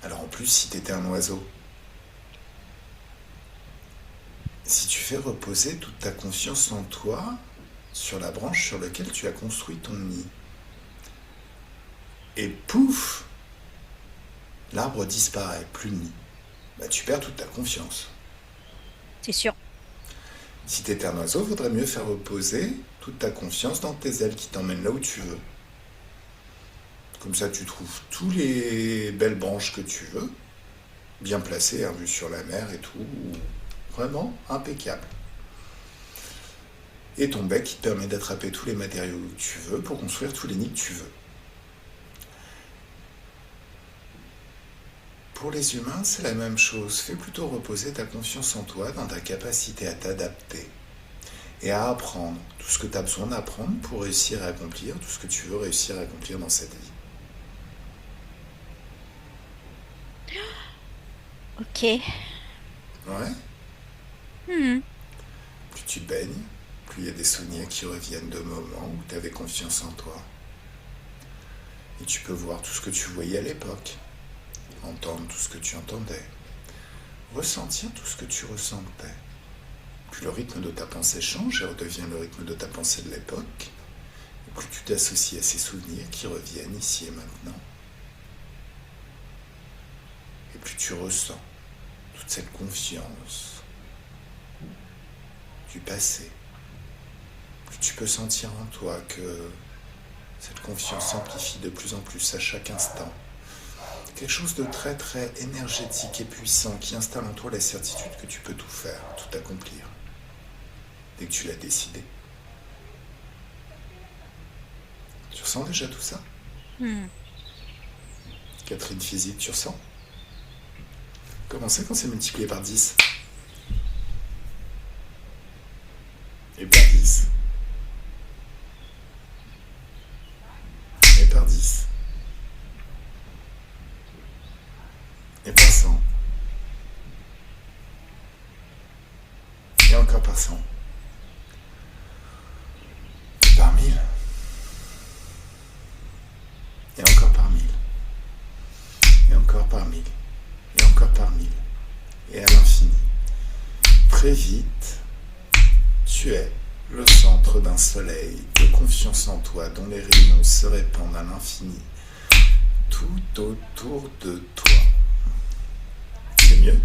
Alors en plus, si tu étais un oiseau, si tu fais reposer toute ta confiance en toi sur la branche sur laquelle tu as construit ton nid, et pouf, l'arbre disparaît, plus de nid, bah tu perds toute ta confiance. C'est sûr. Si tu étais un oiseau, il vaudrait mieux faire reposer toute ta confiance dans tes ailes qui t'emmènent là où tu veux. Comme ça, tu trouves tous les belles branches que tu veux, bien placées, hein, vue sur la mer et tout, vraiment impeccable. Et ton bec qui te permet d'attraper tous les matériaux que tu veux pour construire tous les nids que tu veux. Pour les humains, c'est la même chose. Fais plutôt reposer ta confiance en toi, dans ta capacité à t'adapter et à apprendre tout ce que tu as besoin d'apprendre pour réussir à accomplir tout ce que tu veux réussir à accomplir dans cette vie. Ok. Ouais. Hmm. Plus tu baignes, plus il y a des souvenirs qui reviennent de moments où tu avais confiance en toi. Et tu peux voir tout ce que tu voyais à l'époque, entendre tout ce que tu entendais, ressentir tout ce que tu ressentais. Plus le rythme de ta pensée change et redevient le rythme de ta pensée de l'époque, et plus tu t'associes à ces souvenirs qui reviennent ici et maintenant. Et plus tu ressens toute cette confiance du passé. Plus tu peux sentir en toi que cette confiance s'amplifie de plus en plus à chaque instant. Quelque chose de très très énergétique et puissant qui installe en toi la certitude que tu peux tout faire, tout accomplir, dès que tu l'as décidé. Tu ressens déjà tout ça? Catherine Physique, tu ressens? Comment c'est quand c'est multiplié par 10? Et par 10. Et par 10. Et par 100. Et encore par 100. Et par 1000. Et encore par 1000. Et encore par 1000. Et encore par 1000. Et à l'infini. Très vite, tu es le centre d'un soleil de confiance en toi dont les rayons se répandent à l'infini tout autour de toi. C'est mieux?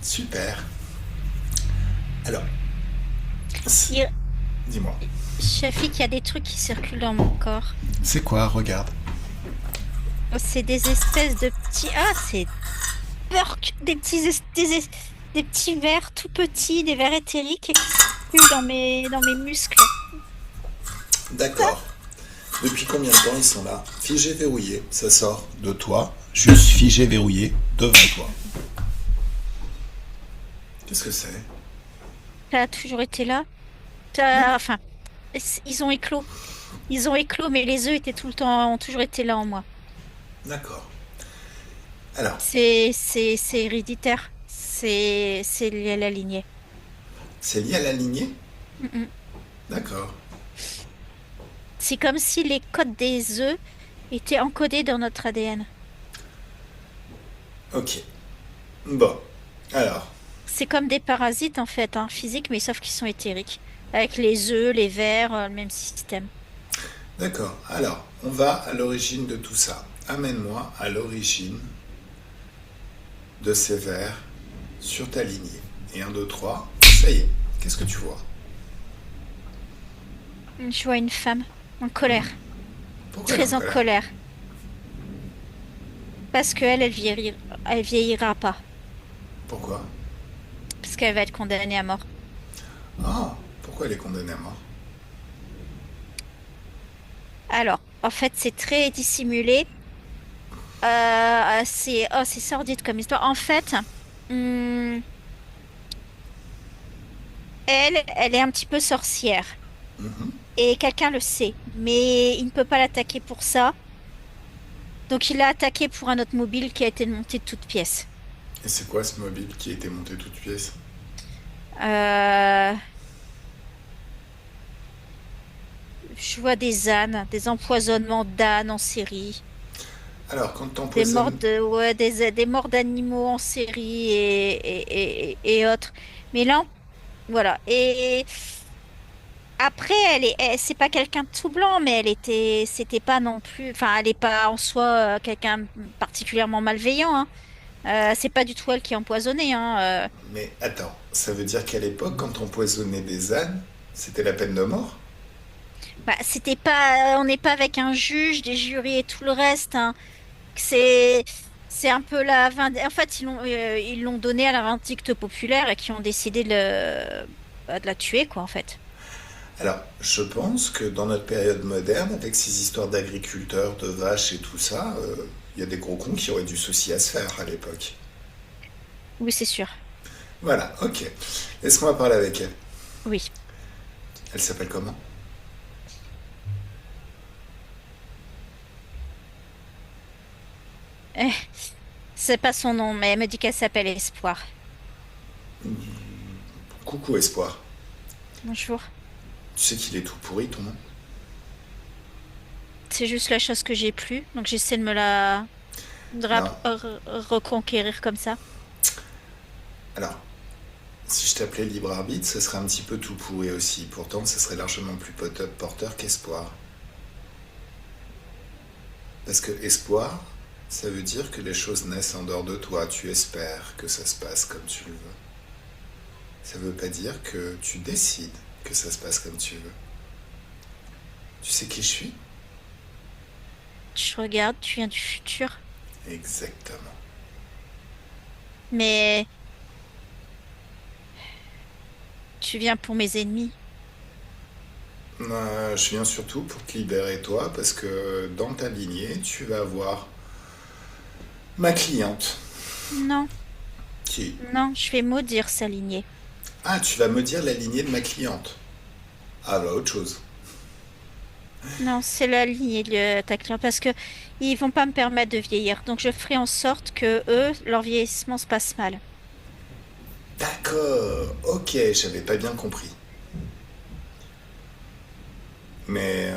Super. Alors, Il- dis-moi. Shafik, il y a des trucs qui circulent dans mon corps. C'est quoi? Regarde. C'est des espèces de petits... Ah, c'est... Burk, des petits vers tout petits, des vers éthériques qui circulent dans mes muscles. D'accord. Depuis combien de temps ils sont là? Figé, verrouillé. Ça sort de toi, juste figé, verrouillé, devant toi. Qu'est-ce que c'est? Ça a toujours été là. Enfin, ils ont éclos. Ils ont éclos, mais les œufs étaient tout le temps, ont toujours été là en moi. D'accord. Alors, C'est héréditaire. C'est lié à la lignée. C'est lié à la lignée? Mm, mm. D'accord. C'est comme si les codes des œufs étaient encodés dans notre ADN. Ok. Bon. Alors, C'est comme des parasites en fait, hein, physiques, mais sauf qu'ils sont éthériques. Avec les œufs, les vers, le même système. d'accord. Alors, on va à l'origine de tout ça. Amène-moi à l'origine de ces vers sur ta lignée. Et un, 2, 3. Ça y est. Qu'est-ce que tu vois? Je vois une femme en colère, Pourquoi elle est en très en colère? colère, parce qu'elle, elle vieillira pas, Pourquoi? parce qu'elle va être condamnée à mort. Ah, pourquoi elle est condamnée à mort? Alors, en fait, c'est très dissimulé. C'est sordide comme histoire. En fait, hum, elle est un petit peu sorcière. Mhm. Et quelqu'un le sait. Mais il ne peut pas l'attaquer pour ça. Donc il l'a attaqué pour un autre mobile qui a été monté de toutes pièces. Et c'est quoi ce mobile qui a été monté toute pièce? Euh, je vois des ânes, des empoisonnements d'ânes en série. Alors, quand Des morts t'empoisonnes... des morts d'animaux en série et autres. Mais là, voilà. Et après, c'est pas quelqu'un de tout blanc, mais c'était pas non plus, enfin, elle est pas en soi quelqu'un de particulièrement malveillant, hein. C'est pas du tout elle qui est empoisonnée, hein. Mais attends, ça veut dire qu'à l'époque, quand t'empoisonnais des ânes, c'était la peine de mort? Bah, c'était pas, on n'est pas avec un juge, des jurys et tout le reste, hein. C'est, c'est un peu en fait, ils l'ont donné à la vindicte populaire et qui ont décidé de la tuer, quoi, en fait. Alors, je pense que dans notre période moderne, avec ces histoires d'agriculteurs, de vaches et tout ça, il y a des gros cons qui auraient du souci à se faire à l'époque. Oui, c'est sûr. Voilà, ok. Laisse-moi parler avec elle. Oui. Elle s'appelle comment? Eh, c'est pas son nom, mais elle me dit qu'elle s'appelle Espoir. Coucou Espoir. Bonjour. Tu sais qu'il est tout pourri ton nom? C'est juste la chose que j'ai plus, donc j'essaie de me la Non. reconquérir comme ça. Alors, si je t'appelais libre arbitre, ce serait un petit peu tout pourri aussi. Pourtant, ce serait largement plus porteur qu'espoir. Parce que espoir, ça veut dire que les choses naissent en dehors de toi. Tu espères que ça se passe comme tu le veux. Ça veut pas dire que tu décides que ça se passe comme tu veux. Tu sais qui je suis? Je regarde, tu viens du futur. Exactement. Mais tu viens pour mes ennemis. Je viens surtout pour te libérer toi parce que dans ta lignée, tu vas avoir ma cliente Non, qui... non, je vais maudire sa lignée. Ah, tu vas me dire la lignée de ma cliente. Ah bah autre chose. Non, c'est la lignée de ta cliente parce que ils vont pas me permettre de vieillir. Donc je ferai en sorte que eux, leur vieillissement se passe mal. D'accord, ok, j'avais pas bien compris. Mais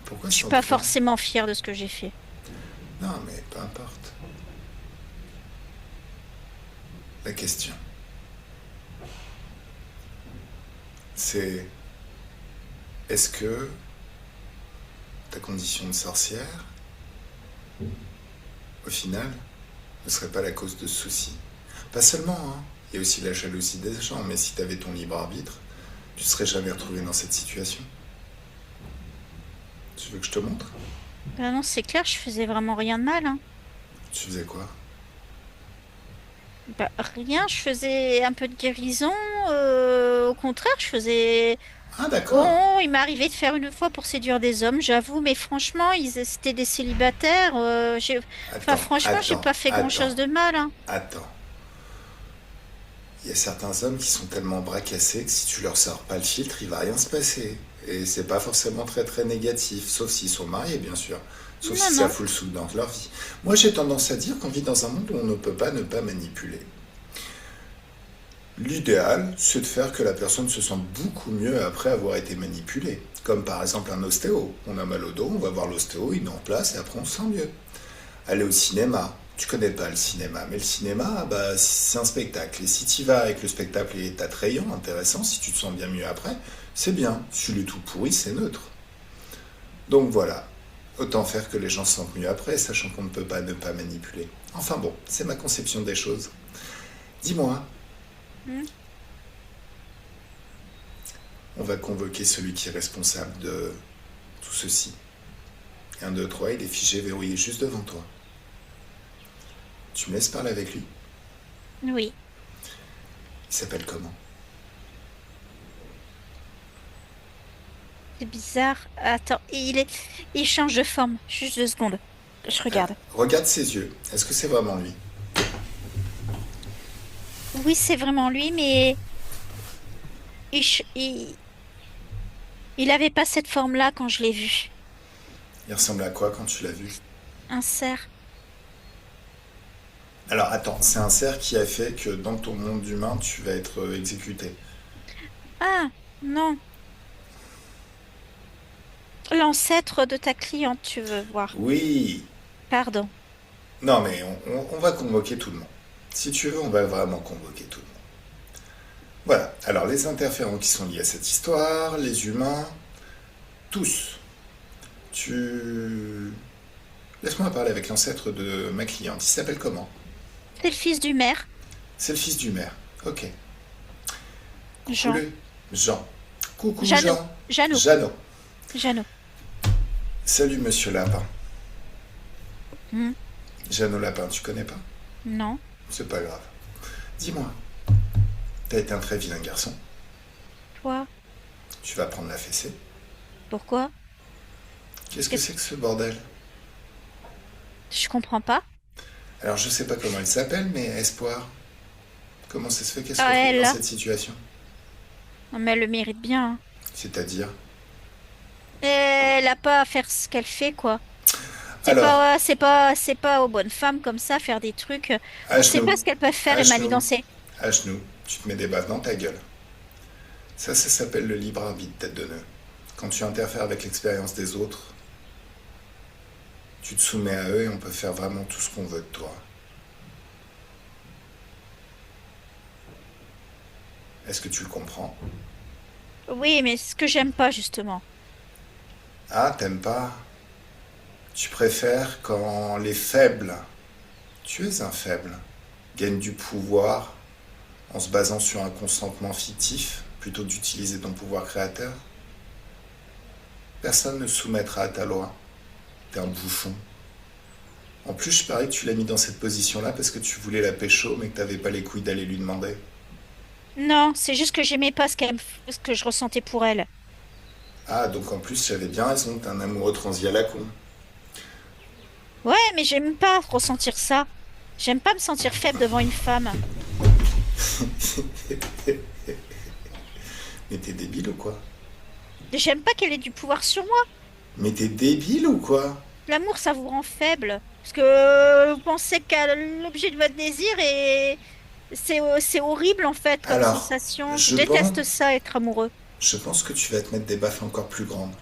pourquoi Je suis sans pas toi? forcément fière de ce que j'ai fait. Non, mais peu importe. La question, c'est est-ce que ta condition de sorcière, au final, ne serait pas la cause de ce souci? Pas seulement, hein. Il y a aussi la jalousie des gens, mais si tu avais ton libre arbitre, tu ne serais jamais retrouvé dans cette situation. Tu veux que je te montre? Ah non, c'est clair, je faisais vraiment rien de mal, hein. Tu faisais quoi? Bah, rien, je faisais un peu de guérison. Au contraire, je faisais. Ah d'accord. Bon, il m'est arrivé de faire une fois pour séduire des hommes, j'avoue, mais franchement, c'était des célibataires. Enfin, Attends, franchement, j'ai attends, pas fait attends, grand-chose de mal, hein. attends. Il y a certains hommes qui sont tellement bracassés que si tu leur sors pas le filtre, il va rien se passer. Et c'est pas forcément très très négatif, sauf s'ils sont mariés bien sûr. Sauf Non, si ça non. fout le souk dans leur vie. Moi j'ai tendance à dire qu'on vit dans un monde où on ne peut pas ne pas manipuler. L'idéal, c'est de faire que la personne se sente beaucoup mieux après avoir été manipulée. Comme par exemple un ostéo. On a mal au dos, on va voir l'ostéo, il nous replace et après on se sent mieux. Aller au cinéma. Tu connais pas le cinéma, mais le cinéma, bah, c'est un spectacle. Et si tu vas avec le spectacle et est attrayant, intéressant, si tu te sens bien mieux après, c'est bien. Si le tout pourri, c'est neutre. Donc voilà. Autant faire que les gens se sentent mieux après, sachant qu'on ne peut pas ne pas manipuler. Enfin bon, c'est ma conception des choses. Dis-moi, Hmm. on va convoquer celui qui est responsable de tout ceci. 1, 2, 3, il est figé, verrouillé juste devant toi. Tu me laisses parler avec lui? Oui. Il s'appelle comment? C'est bizarre. Attends, il change de forme. Juste 2 secondes. Je regarde. Regarde ses yeux. Est-ce que c'est vraiment lui? Oui, c'est vraiment lui, mais il, ch- il, il avait pas cette forme-là quand je l'ai vu. Il ressemble à quoi quand tu l'as vu? Un cerf. Alors attends, c'est un cerf qui a fait que dans ton monde humain, tu vas être exécuté. Ah, non. L'ancêtre de ta cliente, tu veux voir. Oui. Pardon. Non mais on va convoquer tout le monde. Si tu veux, on va vraiment convoquer tout le monde. Voilà. Alors les interférents qui sont liés à cette histoire, les humains, tous. Tu... Laisse-moi parler avec l'ancêtre de ma cliente. Il s'appelle comment? C'est le fils du maire, C'est le fils du maire. Ok. Jean. Coucou Jean. Coucou Jeannot. Jean. Jeannot. Jeannot. Jeannot. Salut Monsieur Lapin. Hmm. Jeannot Lapin, tu connais pas? Non. C'est pas grave. Dis-moi, t'as été un très vilain garçon. Toi. Tu vas prendre la fessée. Pourquoi? Qu'est-ce que Qu'est-ce- c'est que ce bordel? Je comprends pas. Alors je sais pas comment elle s'appelle, mais Espoir. Comment ça se fait qu'elle se Ah, retrouve elle, dans là. cette situation? Non, mais elle le mérite bien, hein. C'est-à-dire? Elle a pas à faire ce qu'elle fait, quoi. Alors, C'est pas aux bonnes femmes comme ça faire des trucs. à On sait pas genoux, ce qu'elles peuvent faire à et genoux, manigancer. à genoux, tu te mets des baffes dans ta gueule. Ça s'appelle le libre arbitre, tête de nœud. Quand tu interfères avec l'expérience des autres, tu te soumets à eux et on peut faire vraiment tout ce qu'on veut de toi. Est-ce que tu le comprends? Oui, mais ce que j'aime pas, justement. Ah, t'aimes pas? Tu préfères quand les faibles, tu es un faible, gagnent du pouvoir en se basant sur un consentement fictif plutôt que d'utiliser ton pouvoir créateur? Personne ne se soumettra à ta loi. T'es un bouffon. En plus, je parie que tu l'as mis dans cette position-là parce que tu voulais la pécho, mais que t'avais pas les couilles d'aller lui demander. Non, c'est juste que j'aimais pas ce que je ressentais pour elle. Ah, donc en plus, j'avais bien raison, t'es un amoureux transi à la con. Ouais, mais j'aime pas ressentir ça. J'aime pas me sentir faible devant une femme. Mais t'es débile ou quoi? J'aime pas qu'elle ait du pouvoir sur moi. Mais t'es débile ou quoi? L'amour, ça vous rend faible. Parce que vous pensez qu'à l'objet de votre désir et c'est horrible en fait comme Alors, sensation. Je je pense, déteste ça, être amoureux. je pense que tu vas te mettre des baffes encore plus grandes.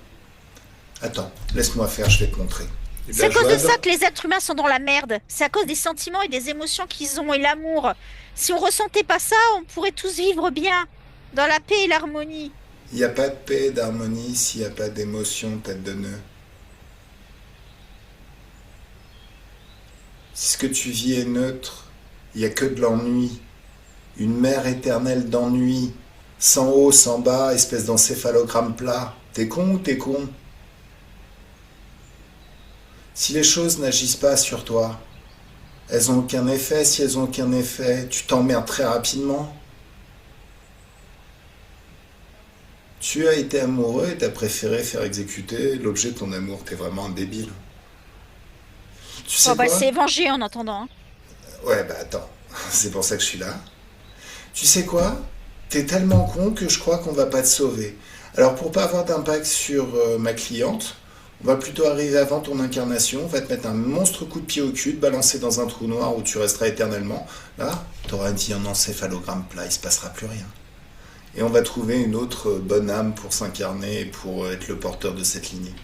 Attends, laisse-moi faire, je vais te montrer. C'est La à cause de joie ça que les êtres humains sont dans la merde. C'est à cause des sentiments et des émotions qu'ils ont et l'amour. Si on ressentait pas ça, on pourrait tous vivre bien, dans la paix et l'harmonie. il n'y a pas de paix, d'harmonie s'il n'y a pas d'émotion, tête de nœud. Si ce que tu vis est neutre, il n'y a que de l'ennui. Une mer éternelle d'ennui. Sans haut, sans bas, espèce d'encéphalogramme plat. T'es con ou t'es con? Si les choses n'agissent pas sur toi, elles n'ont aucun effet. Si elles n'ont aucun effet, tu t'emmerdes très rapidement. Tu as été amoureux et t'as préféré faire exécuter l'objet de ton amour. T'es vraiment un débile. Tu Bon sais bah quoi? c'est vengé en attendant, hein. Ouais, bah attends, c'est pour ça que je suis là. Tu sais quoi? T'es tellement con que je crois qu'on va pas te sauver. Alors pour pas avoir d'impact sur ma cliente, On va plutôt arriver avant ton incarnation, on va te mettre un monstre coup de pied au cul, te balancer dans un trou noir où tu resteras éternellement. Là, t'auras dit un encéphalogramme plat, il se passera plus rien. Et on va trouver une autre bonne âme pour s'incarner et pour être le porteur de cette lignée.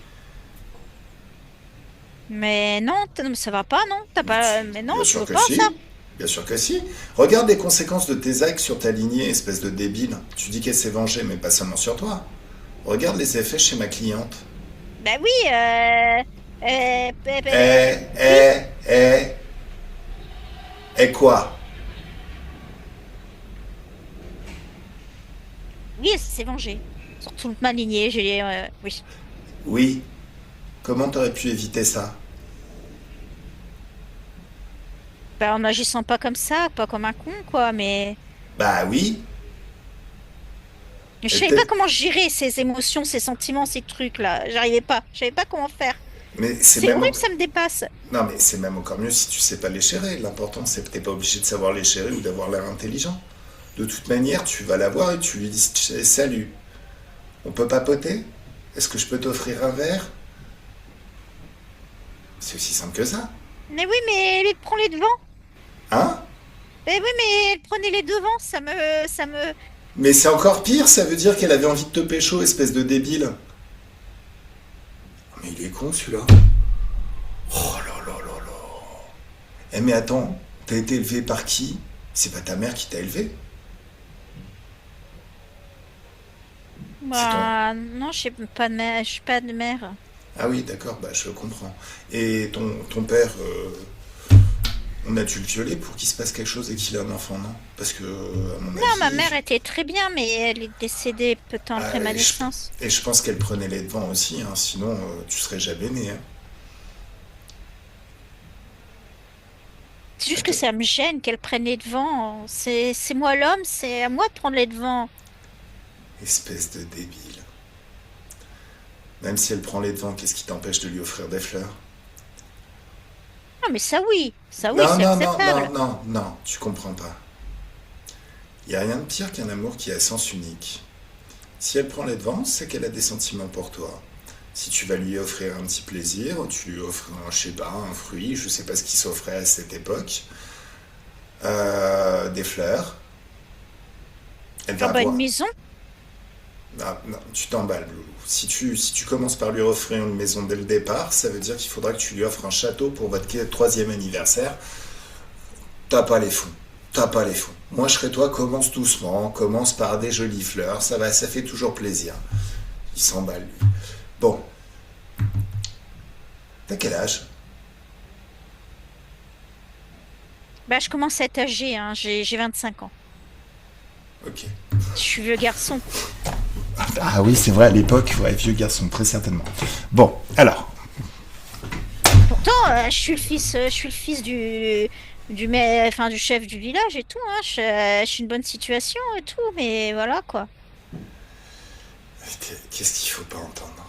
Mais non, non, ça va pas, non? T'as pas. Mais non, Bien je sûr veux que pas ça. si. Bien sûr que si. Regarde les conséquences de tes actes sur ta lignée, espèce de débile. Tu dis qu'elle s'est vengée, mais pas seulement sur toi. Regarde les effets chez ma cliente. Bah oui, Eh, oui, eh, eh, eh quoi? oui, elle s'est vengée. Sur toute ma lignée, oui. Oui. Comment t'aurais pu éviter ça? Bah, en agissant pas comme ça, pas comme un con, quoi, mais. Bah oui. Je Et savais pas peut-être- comment gérer ces émotions, ces sentiments, ces trucs-là. J'arrivais pas. Je savais pas comment faire. Mais c'est C'est même... horrible, ça me dépasse. Non, mais c'est même encore mieux si tu sais pas les chérir. L'important, c'est que t'es pas obligé de savoir les chérir ou d'avoir l'air intelligent. De toute manière, tu vas la voir et tu lui dis salut. On peut papoter? Est-ce que je peux t'offrir un verre? C'est aussi simple que ça. Mais oui, mais elle prend les devants. Hein? Mais oui, mais elle prenait les devants, ça me. Mais c'est encore pire, ça veut dire qu'elle avait envie de te pécho, espèce de débile. Mais il est con celui-là. Oh là là là là. Eh mais attends, t'as été élevé par qui? C'est pas ta mère qui t'a élevé? C'est ton... Bah, non, je sais pas de mère, je suis pas de mère. Ah oui, d'accord, bah je comprends. Et ton père, on a dû le violer pour qu'il se passe quelque chose et qu'il ait un enfant, non? Parce que, à mon Non, ma avis... mère était très bien, mais elle est décédée peu de temps Ah, après ma et, je, naissance. et je pense qu'elle prenait les devants aussi, hein, sinon tu serais jamais né. Hein. C'est juste que Attends. ça me gêne qu'elle prenne les devants. C'est moi l'homme, c'est à moi de prendre les devants. Espèce de débile. Même si elle prend les devants, qu'est-ce qui t'empêche de lui offrir des fleurs? Non, mais ça oui, Non, c'est non, non, non, acceptable. non, non, tu comprends pas. Il n'y a rien de pire qu'un amour qui a sens unique. Si elle prend les devants, c'est qu'elle a des sentiments pour toi. Si tu vas lui offrir un petit plaisir, tu lui offres, je sais pas, un fruit, je sais pas ce qui s'offrait à cette époque, des fleurs, elle Genre, va bah, une avoir. maison. Non, non, tu t'emballes, Loulou. Si tu commences par lui offrir une maison dès le départ, ça veut dire qu'il faudra que tu lui offres un château pour votre troisième anniversaire. T'as pas les fonds. T'as pas les fonds. Moi, je serais toi, commence doucement, commence par des jolies fleurs, ça fait toujours plaisir. Il s'emballe, lui. Bon, t'as quel âge? Bah, je commence à être âgée, hein. J'ai 25 ans. Ok. Je suis vieux garçon. Ah oui, c'est vrai, à l'époque, ouais, vieux garçon, très certainement. Bon, alors, Pourtant, je suis le fils enfin, du chef du village et tout, hein. Je suis une bonne situation et tout, mais voilà, quoi. qu'est-ce qu'il faut pas entendre?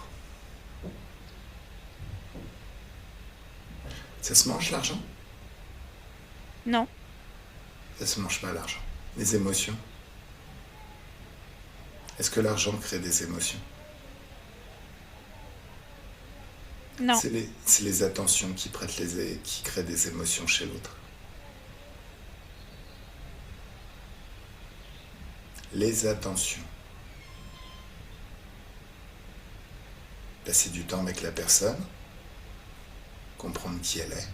Ça se mange l'argent? Non, Ça se mange pas l'argent. Les émotions. Est-ce que l'argent crée des émotions? non. C'est les attentions qui créent des émotions chez l'autre. Les attentions. Passer du temps avec la personne, comprendre qui elle est,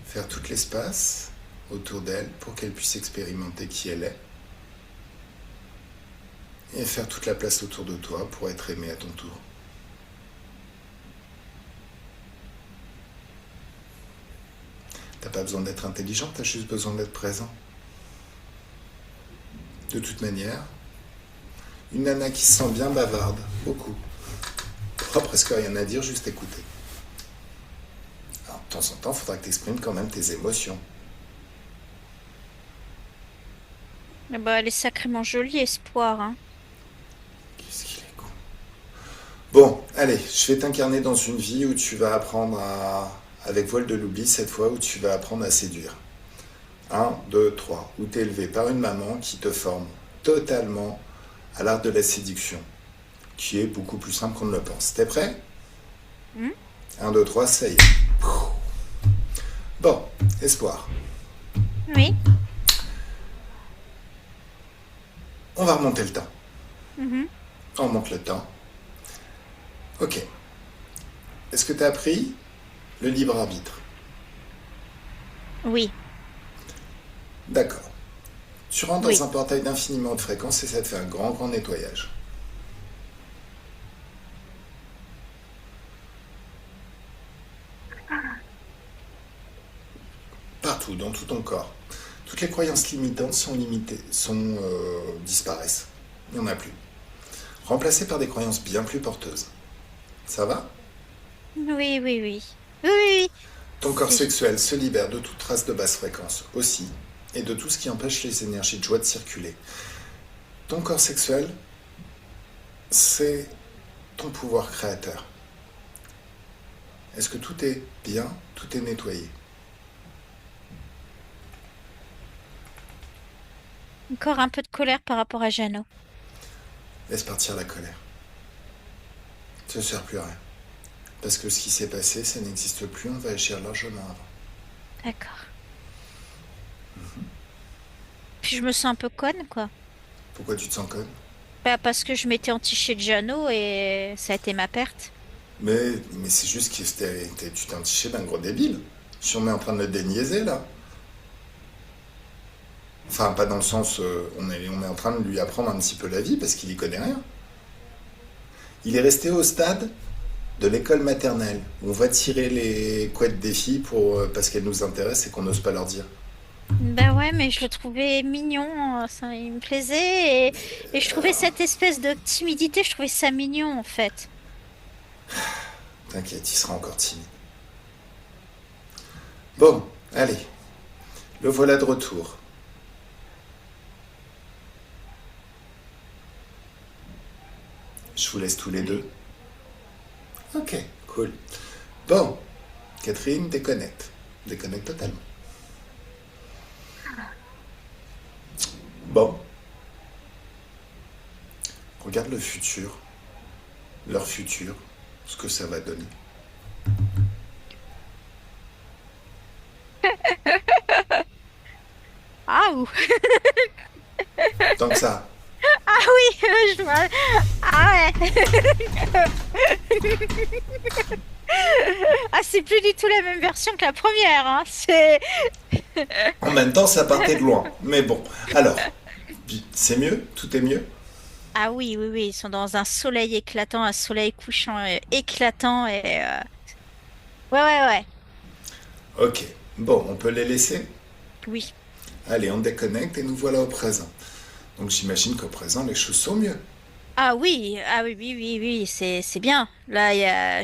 faire tout l'espace autour d'elle pour qu'elle puisse expérimenter qui elle est, et faire toute la place autour de toi pour être aimé à ton tour. T'as pas besoin d'être intelligent, t'as juste besoin d'être présent. De toute manière, une nana qui se sent bien bavarde, beaucoup. Pas presque rien à dire, juste écouter. Alors, de temps en temps, il faudra que tu exprimes quand même tes émotions. Mais bah, elle est sacrément jolie, Espoir, hein. Qu'est-ce qu'il est con. Bon, allez, je vais t'incarner dans une vie où tu vas apprendre à... Avec voile de l'oubli, cette fois, où tu vas apprendre à séduire. 1, 2, 3. Où tu es élevé par une maman qui te forme totalement à l'art de la séduction, qui est beaucoup plus simple qu'on ne le pense. T'es prêt? Hmm. 1, 2, 3, ça y est. Bon, espoir. Oui. On va remonter le temps. Mhm. On remonte le temps. Ok. Est-ce que tu as appris le libre arbitre? Oui. D'accord. Tu rentres Oui. dans un portail d'infiniment haute fréquence et ça te fait un grand, grand nettoyage. Partout, dans tout ton corps. Toutes les croyances limitantes sont limitées, disparaissent. Il n'y en a plus. Remplacées par des croyances bien plus porteuses. Ça va? Oui, oui, oui. Oui, oui, oui. Ton corps C'est... sexuel se libère de toute trace de basse fréquence aussi, et de tout ce qui empêche les énergies de joie de circuler. Ton corps sexuel, c'est ton pouvoir créateur. Est-ce que tout est bien, tout est nettoyé? Encore un peu de colère par rapport à Jeannot. Laisse partir la colère. Ça ne sert plus à rien. Parce que ce qui s'est passé, ça n'existe plus, on va agir largement avant. D'accord. Puis je me sens un peu conne, quoi. Pourquoi tu te sens conne? Bah, parce que je m'étais entichée de Jeannot et ça a été ma perte. Mais c'est juste que tu t'es entiché d'un gros débile. Si on est en train de le déniaiser, là. Enfin, pas dans le sens, on est en train de lui apprendre un petit peu la vie parce qu'il y connaît rien. Il est resté au stade de l'école maternelle. Où on va tirer les couettes des filles parce qu'elles nous intéressent et qu'on n'ose pas leur dire. Bah ouais, mais je le trouvais mignon, ça, il me plaisait et je trouvais cette espèce de timidité, je trouvais ça mignon en fait. T'inquiète, il sera encore timide. Bon, allez. Le voilà de retour. Je vous laisse tous les deux. Ok, cool. Bon, Catherine, déconnecte. Déconnecte totalement. Bon, regarde le futur, leur futur, ce que ça va donner. Ah ouh. Tant que ça, Ah oui, je vois. Ah ouais. Ah, c'est plus du tout la même version que la première, hein. en même temps, ça partait de loin. Mais bon, alors, c'est mieux? Tout est mieux? Ah oui, oui, oui, ils sont dans un soleil éclatant, un soleil couchant éclatant et ouais, ouais, ouais. Ok, bon, on peut les laisser? Oui. Allez, on déconnecte et nous voilà au présent. Donc j'imagine qu'au présent, les choses sont mieux. Ah oui, oui, oui, oui, c'est bien. Là,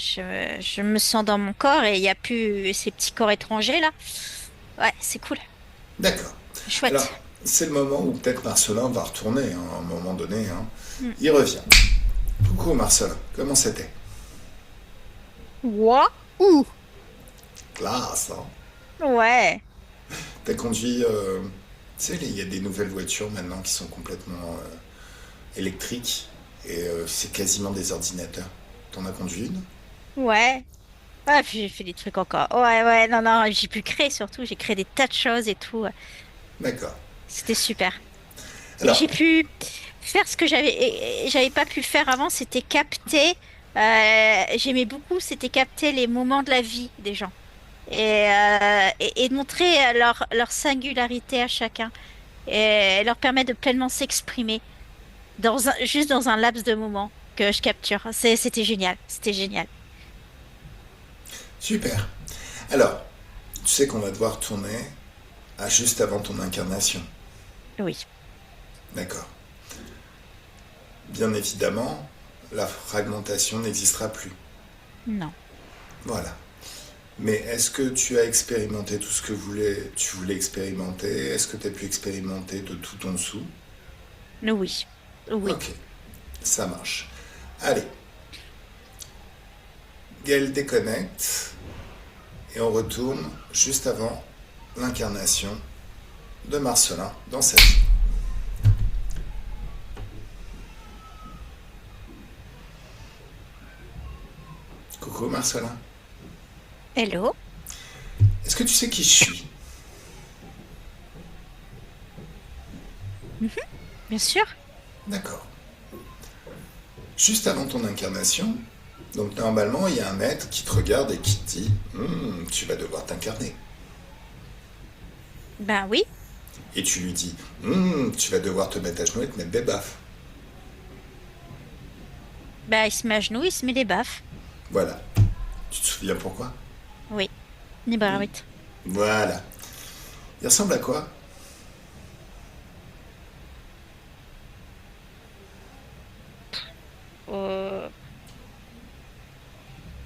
je me sens dans mon corps et il n'y a plus ces petits corps étrangers là. Ouais, c'est cool. D'accord. Alors, Chouette. c'est le moment où peut-être Marcelin va retourner, hein, à un moment donné. Hein. Hmm. Il revient. Coucou Marcelin, comment c'était? Ouah. Ouh. Classe, hein. Ouais. T'as conduit... tu sais, il y a des nouvelles voitures maintenant qui sont complètement électriques et c'est quasiment des ordinateurs. T'en as conduit une? Ouais. Ouais, puis j'ai fait des trucs encore. Ouais, ouais, non, non, j'ai pu créer surtout. J'ai créé des tas de choses et tout. D'accord. C'était super. Et Alors, j'ai pu faire ce que j'avais pas pu faire avant, c'était capter. J'aimais beaucoup, c'était capter les moments de la vie des gens et de montrer leur singularité à chacun et leur permettre de pleinement s'exprimer juste dans un laps de moment que je capture. C'était génial, c'était génial. super. Alors, tu sais qu'on va devoir tourner à juste avant ton incarnation. Oui, D'accord. Bien évidemment, la fragmentation n'existera plus. non, Voilà. Mais est-ce que tu as expérimenté tout ce que tu voulais expérimenter? Est-ce que tu as pu expérimenter de tout en dessous? oui, oui. Ok, ça marche. Allez, Gaël déconnecte et on retourne juste avant l'incarnation de Marcelin dans sa vie. Coucou Coucou Marcelin. Hello? Est-ce que tu sais qui je suis? Mhm, bien sûr. D'accord. Juste avant ton incarnation, donc normalement il y a un être qui te regarde et qui te dit tu vas devoir t'incarner. Ben oui. Et tu lui dis tu vas devoir te mettre à genoux et te mettre des baffes. Ben il se met à genoux, il se met des baffes. Voilà. Tu te souviens pourquoi? Oui. Nibarawit. Voilà. Il ressemble à quoi? Euh...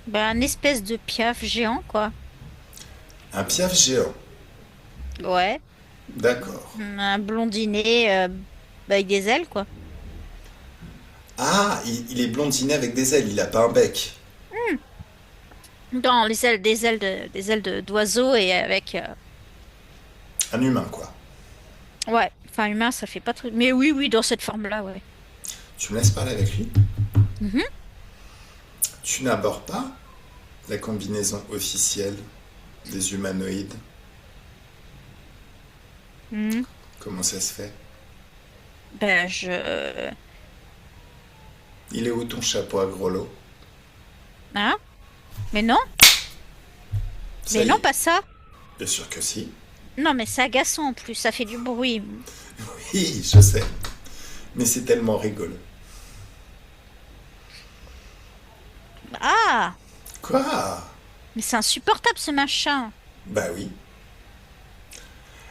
Ben un espèce de piaf géant, quoi. Un piaf géant. Ouais. D'accord. Un blondinet avec des ailes, quoi. Ah, il est blondiné avec des ailes, il a pas un bec. Dans les ailes, des ailes d'oiseau et avec. Un humain, quoi. Ouais. Enfin, humain, ça fait pas trop. Mais oui, oui, dans cette forme-là, ouais. Tu me laisses parler avec lui? Mhm. Tu n'abordes pas la combinaison officielle des humanoïdes? Mhm. Comment ça se fait? Ben je. Il est où ton chapeau à gros lot? Hein? Mais non? Ça Mais y non, est. pas ça. Bien sûr que si. Non, mais c'est agaçant en plus, ça fait du bruit. Oui, je sais. Mais c'est tellement rigolo. Ah! Quoi? Mais c'est insupportable ce machin. Bah oui.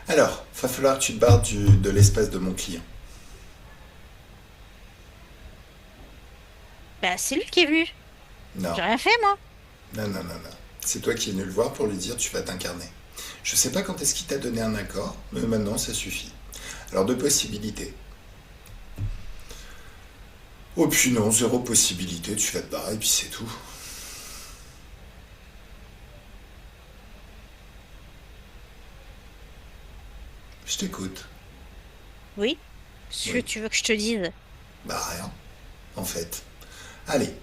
Alors, va falloir que tu te barres de l'espace de mon client. Bah, c'est lui qui est venu. Non, J'ai rien fait, moi. non, non, non, non. C'est toi qui es venu le voir pour lui dire tu vas t'incarner. Je sais pas quand est-ce qu'il t'a donné un accord, mais maintenant ça suffit. Alors deux possibilités. Oh puis non, zéro possibilité, tu vas te barrer et puis c'est tout. Je t'écoute. Oui. Ce que Oui. tu veux que je te dise. Bah rien, en fait. Allez,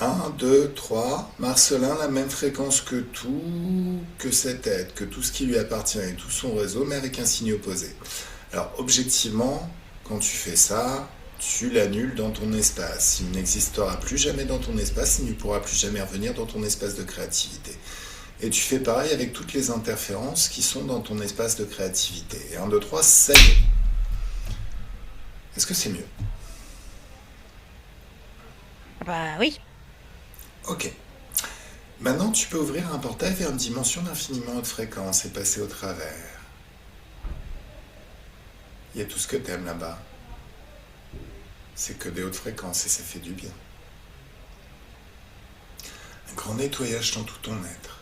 un, 2, 3. Marcelin, la même fréquence que tout, que cet être, que tout ce qui lui appartient et tout son réseau, mais avec un signe opposé. Alors, objectivement, quand tu fais ça, tu l'annules dans ton espace. Il n'existera plus jamais dans ton espace, il ne pourra plus jamais revenir dans ton espace de créativité. Et tu fais pareil avec toutes les interférences qui sont dans ton espace de créativité. Et 1, 2, 3, ça y est. Est-ce que c'est mieux? Bah oui. Ok. Maintenant, tu peux ouvrir un portail vers une dimension d'infiniment haute fréquence et passer au travers. Il y a tout ce que t'aimes là-bas. C'est que des hautes fréquences et ça fait du bien. Un grand nettoyage dans tout ton être.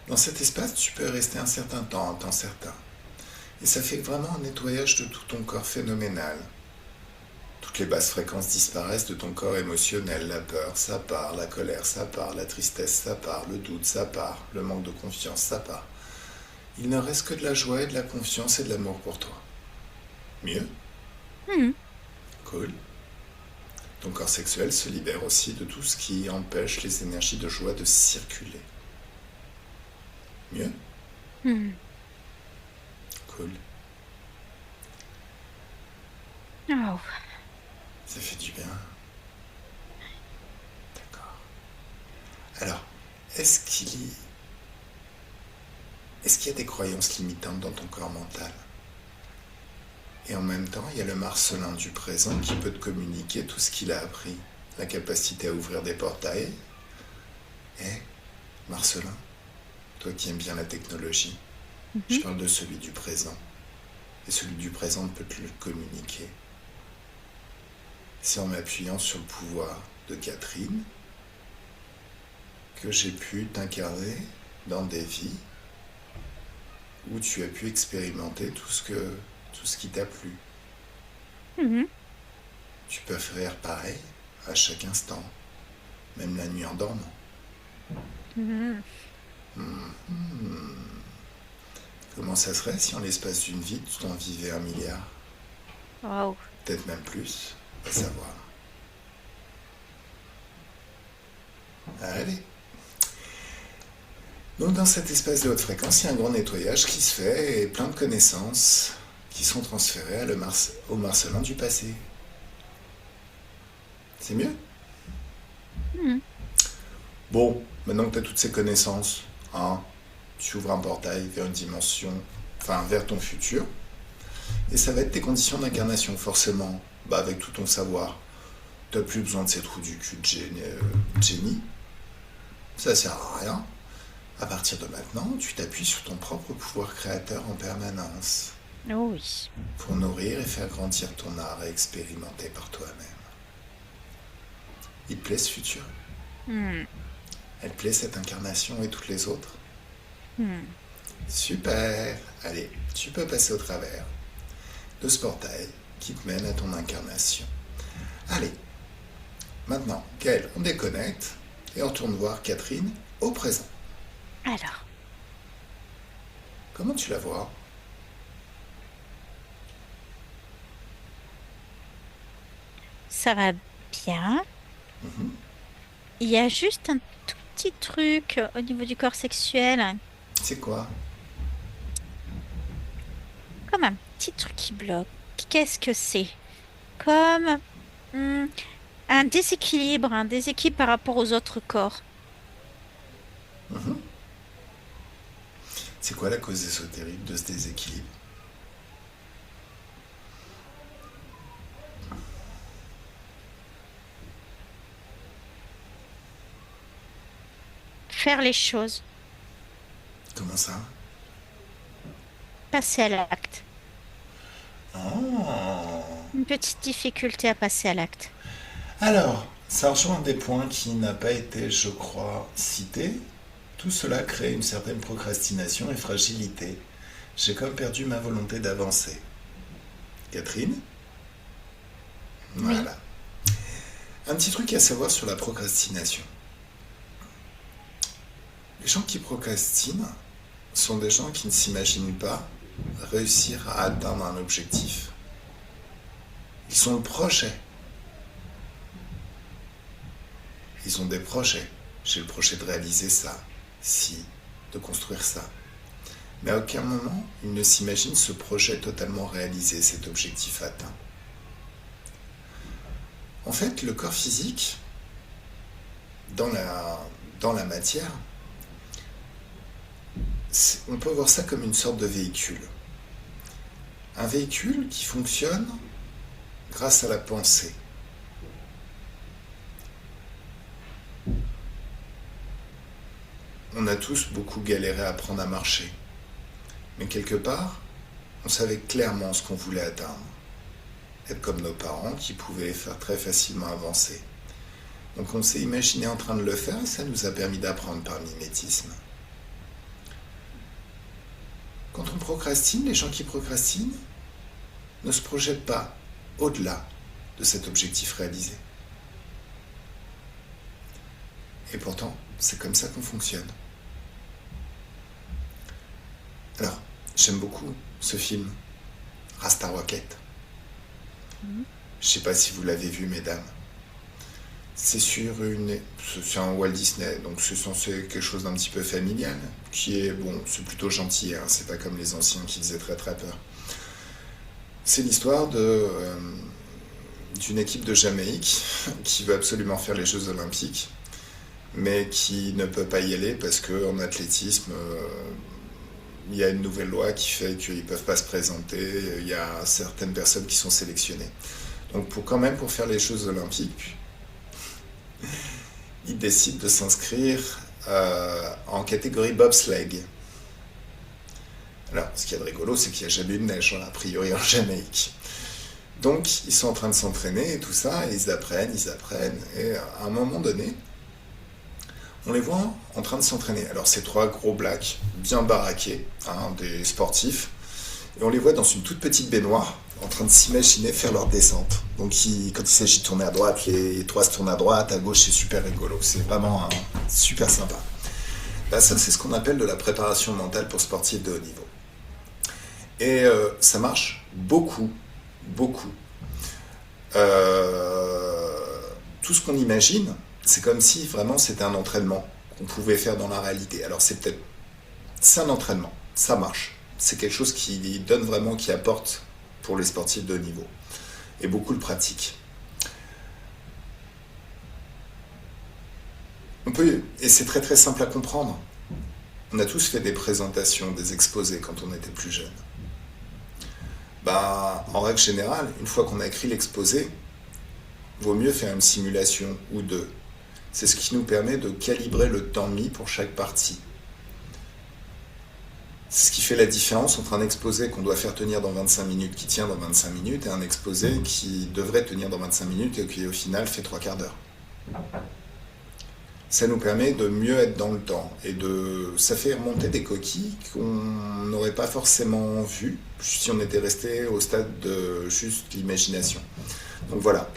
Dans cet espace, tu peux rester un certain temps, un temps certain. Et ça fait vraiment un nettoyage de tout ton corps phénoménal. Toutes les basses fréquences disparaissent de ton corps émotionnel. La peur, ça part. La colère, ça part. La tristesse, ça part. Le doute, ça part. Le manque de confiance, ça part. Il ne reste que de la joie et de la confiance et de l'amour pour toi. Mieux? Mhm. Cool. Ton corps sexuel se libère aussi de tout ce qui empêche les énergies de joie de circuler. Mieux? Mhm. Cool. Oh. Ça fait du bien. D'accord. Alors, est-ce qu'il y a des croyances limitantes dans ton corps mental? Et en même temps, il y a le Marcelin du présent qui peut te communiquer tout ce qu'il a appris. La capacité à ouvrir des portails. Eh, Marcelin, toi qui aimes bien la technologie, je Mhm. parle de celui du présent. Et celui du présent peut te le communiquer. C'est en m'appuyant sur le pouvoir de Catherine que j'ai pu t'incarner dans des vies où tu as pu expérimenter tout ce qui t'a plu. Mhm. Tu peux faire pareil à chaque instant, même la nuit en dormant. Mhm. Comment ça serait si en l'espace d'une vie, tu t'en vivais 1 milliard? Wow. Peut-être même plus, à savoir. Allez, Donc dans cet espace de haute fréquence, il y a un grand nettoyage qui se fait et plein de connaissances qui sont transférées au Marcelin du passé. C'est mieux? Hmm. Bon, maintenant que tu as toutes ces connaissances, hein, tu ouvres un portail vers une dimension, enfin vers ton futur, et ça va être tes conditions d'incarnation, forcément, bah, avec tout ton savoir. Tu n'as plus besoin de ces trous du cul de génie, ça sert à rien. À partir de maintenant, tu t'appuies sur ton propre pouvoir créateur en permanence Oh oui. pour nourrir et faire grandir ton art et expérimenter par toi-même. Il te plaît ce futur? Hmm. Elle te plaît cette incarnation et toutes les autres? Hmm. Super! Allez, tu peux passer au travers de ce portail qui te mène à ton incarnation. Allez, maintenant, Gaël, on déconnecte et on retourne voir Catherine au présent. Alors, Comment tu la vois? ça va bien. Mhm. Il y a juste un tout petit truc au niveau du corps sexuel, C'est quoi? comme un petit truc qui bloque. Qu'est-ce que c'est? Comme hmm, un déséquilibre par rapport aux autres corps. Mhm. C'est quoi la cause ésotérique de ce déséquilibre? Faire les choses, Comment ça? passer à l'acte. Oh. Une petite difficulté à passer à l'acte. Alors, ça rejoint un des points qui n'a pas été, je crois, cité. Tout cela crée une certaine procrastination et fragilité. J'ai comme perdu ma volonté d'avancer. Catherine? Oui. Voilà. Un petit truc à savoir sur la procrastination. Les gens qui procrastinent sont des gens qui ne s'imaginent pas réussir à atteindre un objectif. Ils ont le projet. Ils ont des projets. J'ai le projet de réaliser ça, si, de construire ça. Mais à aucun moment, ils ne s'imaginent ce projet totalement réalisé, cet objectif atteint. En fait, le corps physique, dans la matière, on peut voir ça comme une sorte de véhicule. Un véhicule qui fonctionne grâce à la pensée. On a tous beaucoup galéré à apprendre à marcher. Mais quelque part, on savait clairement ce qu'on voulait atteindre. Être comme nos parents qui pouvaient faire très facilement avancer. Donc on s'est imaginé en train de le faire et ça nous a permis d'apprendre par mimétisme. Quand on procrastine, les gens qui procrastinent ne se projettent pas au-delà de cet objectif réalisé. Et pourtant, c'est comme ça qu'on fonctionne. Alors, j'aime beaucoup ce film, Rasta Rocket. Mhm. Je ne sais pas si vous l'avez vu, mesdames. C'est un Walt Disney, donc c'est censé être quelque chose d'un petit peu familial, qui est, bon, c'est plutôt gentil, hein, c'est pas comme les anciens qui faisaient très très peur. C'est l'histoire d'une équipe de Jamaïque qui veut absolument faire les Jeux Olympiques, mais qui ne peut pas y aller parce qu'en athlétisme, il y a une nouvelle loi qui fait qu'ils ne peuvent pas se présenter, il y a certaines personnes qui sont sélectionnées. Donc pour faire les Jeux Olympiques, ils décident de s'inscrire en catégorie bobsleigh. Alors, ce qu'il y a de rigolo, c'est qu'il n'y a jamais eu de neige, a priori, en Jamaïque. Donc, ils sont en train de s'entraîner et tout ça, et ils apprennent, et à un moment donné, on les voit en train de s'entraîner. Alors, c'est trois gros blacks, bien baraqués, hein, des sportifs, et on les voit dans une toute petite baignoire, en train de s'imaginer faire leur descente. Donc, quand il s'agit de tourner à droite, les trois se tournent à droite, à gauche, c'est super rigolo. C'est vraiment super sympa. Là, ça, c'est ce qu'on appelle de la préparation mentale pour sportifs de haut niveau. Et ça marche beaucoup, beaucoup. Tout ce qu'on imagine, c'est comme si vraiment c'était un entraînement qu'on pouvait faire dans la réalité. Alors, c'est peut-être c'est un entraînement, ça marche. C'est quelque chose qui donne vraiment, qui apporte pour les sportifs de haut niveau. Et beaucoup le pratiquent. Et c'est très très simple à comprendre. On a tous fait des présentations, des exposés quand on était plus jeune. En règle générale, une fois qu'on a écrit l'exposé, vaut mieux faire une simulation ou deux. C'est ce qui nous permet de calibrer le temps mis pour chaque partie. C'est ce qui fait la différence entre un exposé qu'on doit faire tenir dans 25 minutes, qui tient dans 25 minutes, et un exposé qui devrait tenir dans 25 minutes et qui au final fait 3/4 d'heure. Ça nous permet de mieux être dans le temps et ça fait remonter des coquilles qu'on n'aurait pas forcément vues si on était resté au stade de juste l'imagination. Donc voilà.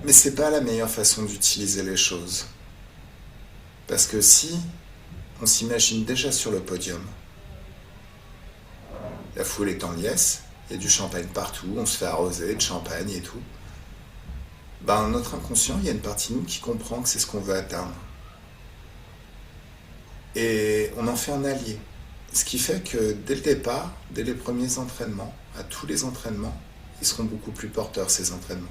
Mais c'est pas la meilleure façon d'utiliser les choses. Parce que si on s'imagine déjà sur le podium, la foule est en liesse, il y a du champagne partout, on se fait arroser de champagne et tout. Notre inconscient, il y a une partie de nous qui comprend que c'est ce qu'on veut atteindre. Et on en fait un allié. Ce qui fait que dès le départ, dès les premiers entraînements, à tous les entraînements, ils seront beaucoup plus porteurs, ces entraînements.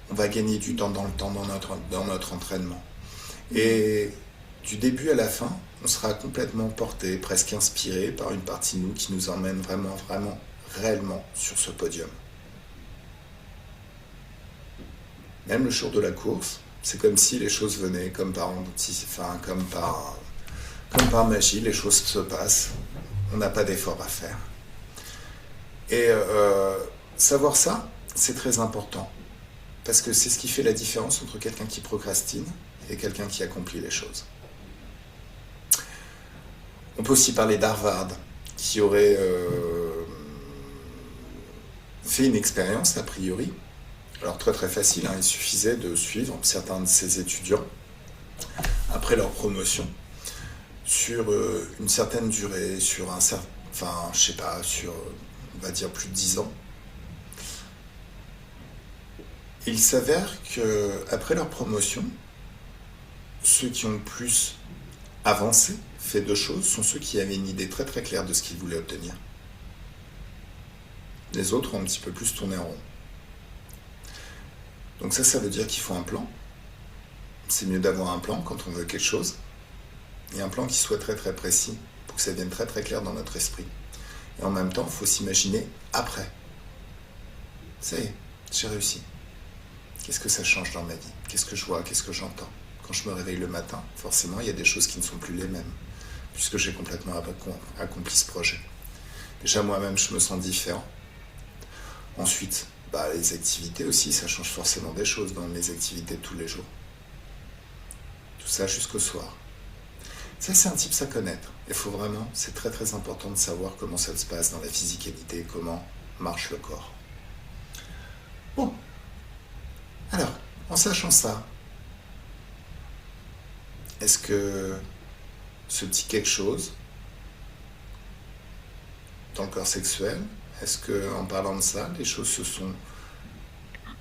On va gagner du temps dans notre entraînement. Et du début à la fin, on sera complètement porté, presque inspiré par une partie de nous qui nous emmène vraiment, vraiment, réellement sur ce podium. Même le jour de la course, c'est comme si les choses venaient, comme par magie, les choses se passent. On n'a pas d'effort à faire. Et savoir ça, c'est très important. Parce que c'est ce qui fait la différence entre quelqu'un qui procrastine et quelqu'un qui accomplit les choses. On peut aussi parler d'Harvard, qui aurait fait une expérience, a priori. Alors très très facile, il suffisait de suivre certains de ses étudiants après leur promotion sur une certaine durée, sur on va dire plus de 10 ans. Et il s'avère qu'après leur promotion, ceux qui ont le plus avancé, fait deux choses, sont ceux qui avaient une idée très très claire de ce qu'ils voulaient obtenir. Les autres ont un petit peu plus tourné en rond. Donc ça veut dire qu'il faut un plan. C'est mieux d'avoir un plan quand on veut quelque chose. Et un plan qui soit très très précis pour que ça devienne très très clair dans notre esprit. Et en même temps, il faut s'imaginer après. Ça y est, j'ai réussi. Qu'est-ce que ça change dans ma vie? Qu'est-ce que je vois? Qu'est-ce que j'entends? Quand je me réveille le matin, forcément, il y a des choses qui ne sont plus les mêmes, puisque j'ai complètement accompli ce projet. Déjà, moi-même, je me sens différent. Ensuite, les activités aussi, ça change forcément des choses dans mes activités de tous les jours. Tout ça jusqu'au soir. Ça, c'est un tips à connaître. Il faut vraiment, c'est très très important de savoir comment ça se passe dans la physicalité, comment marche le corps. Bon. Alors, en sachant ça, est-ce que ce petit quelque chose dans le corps sexuel, est-ce qu'en parlant de ça, les choses se sont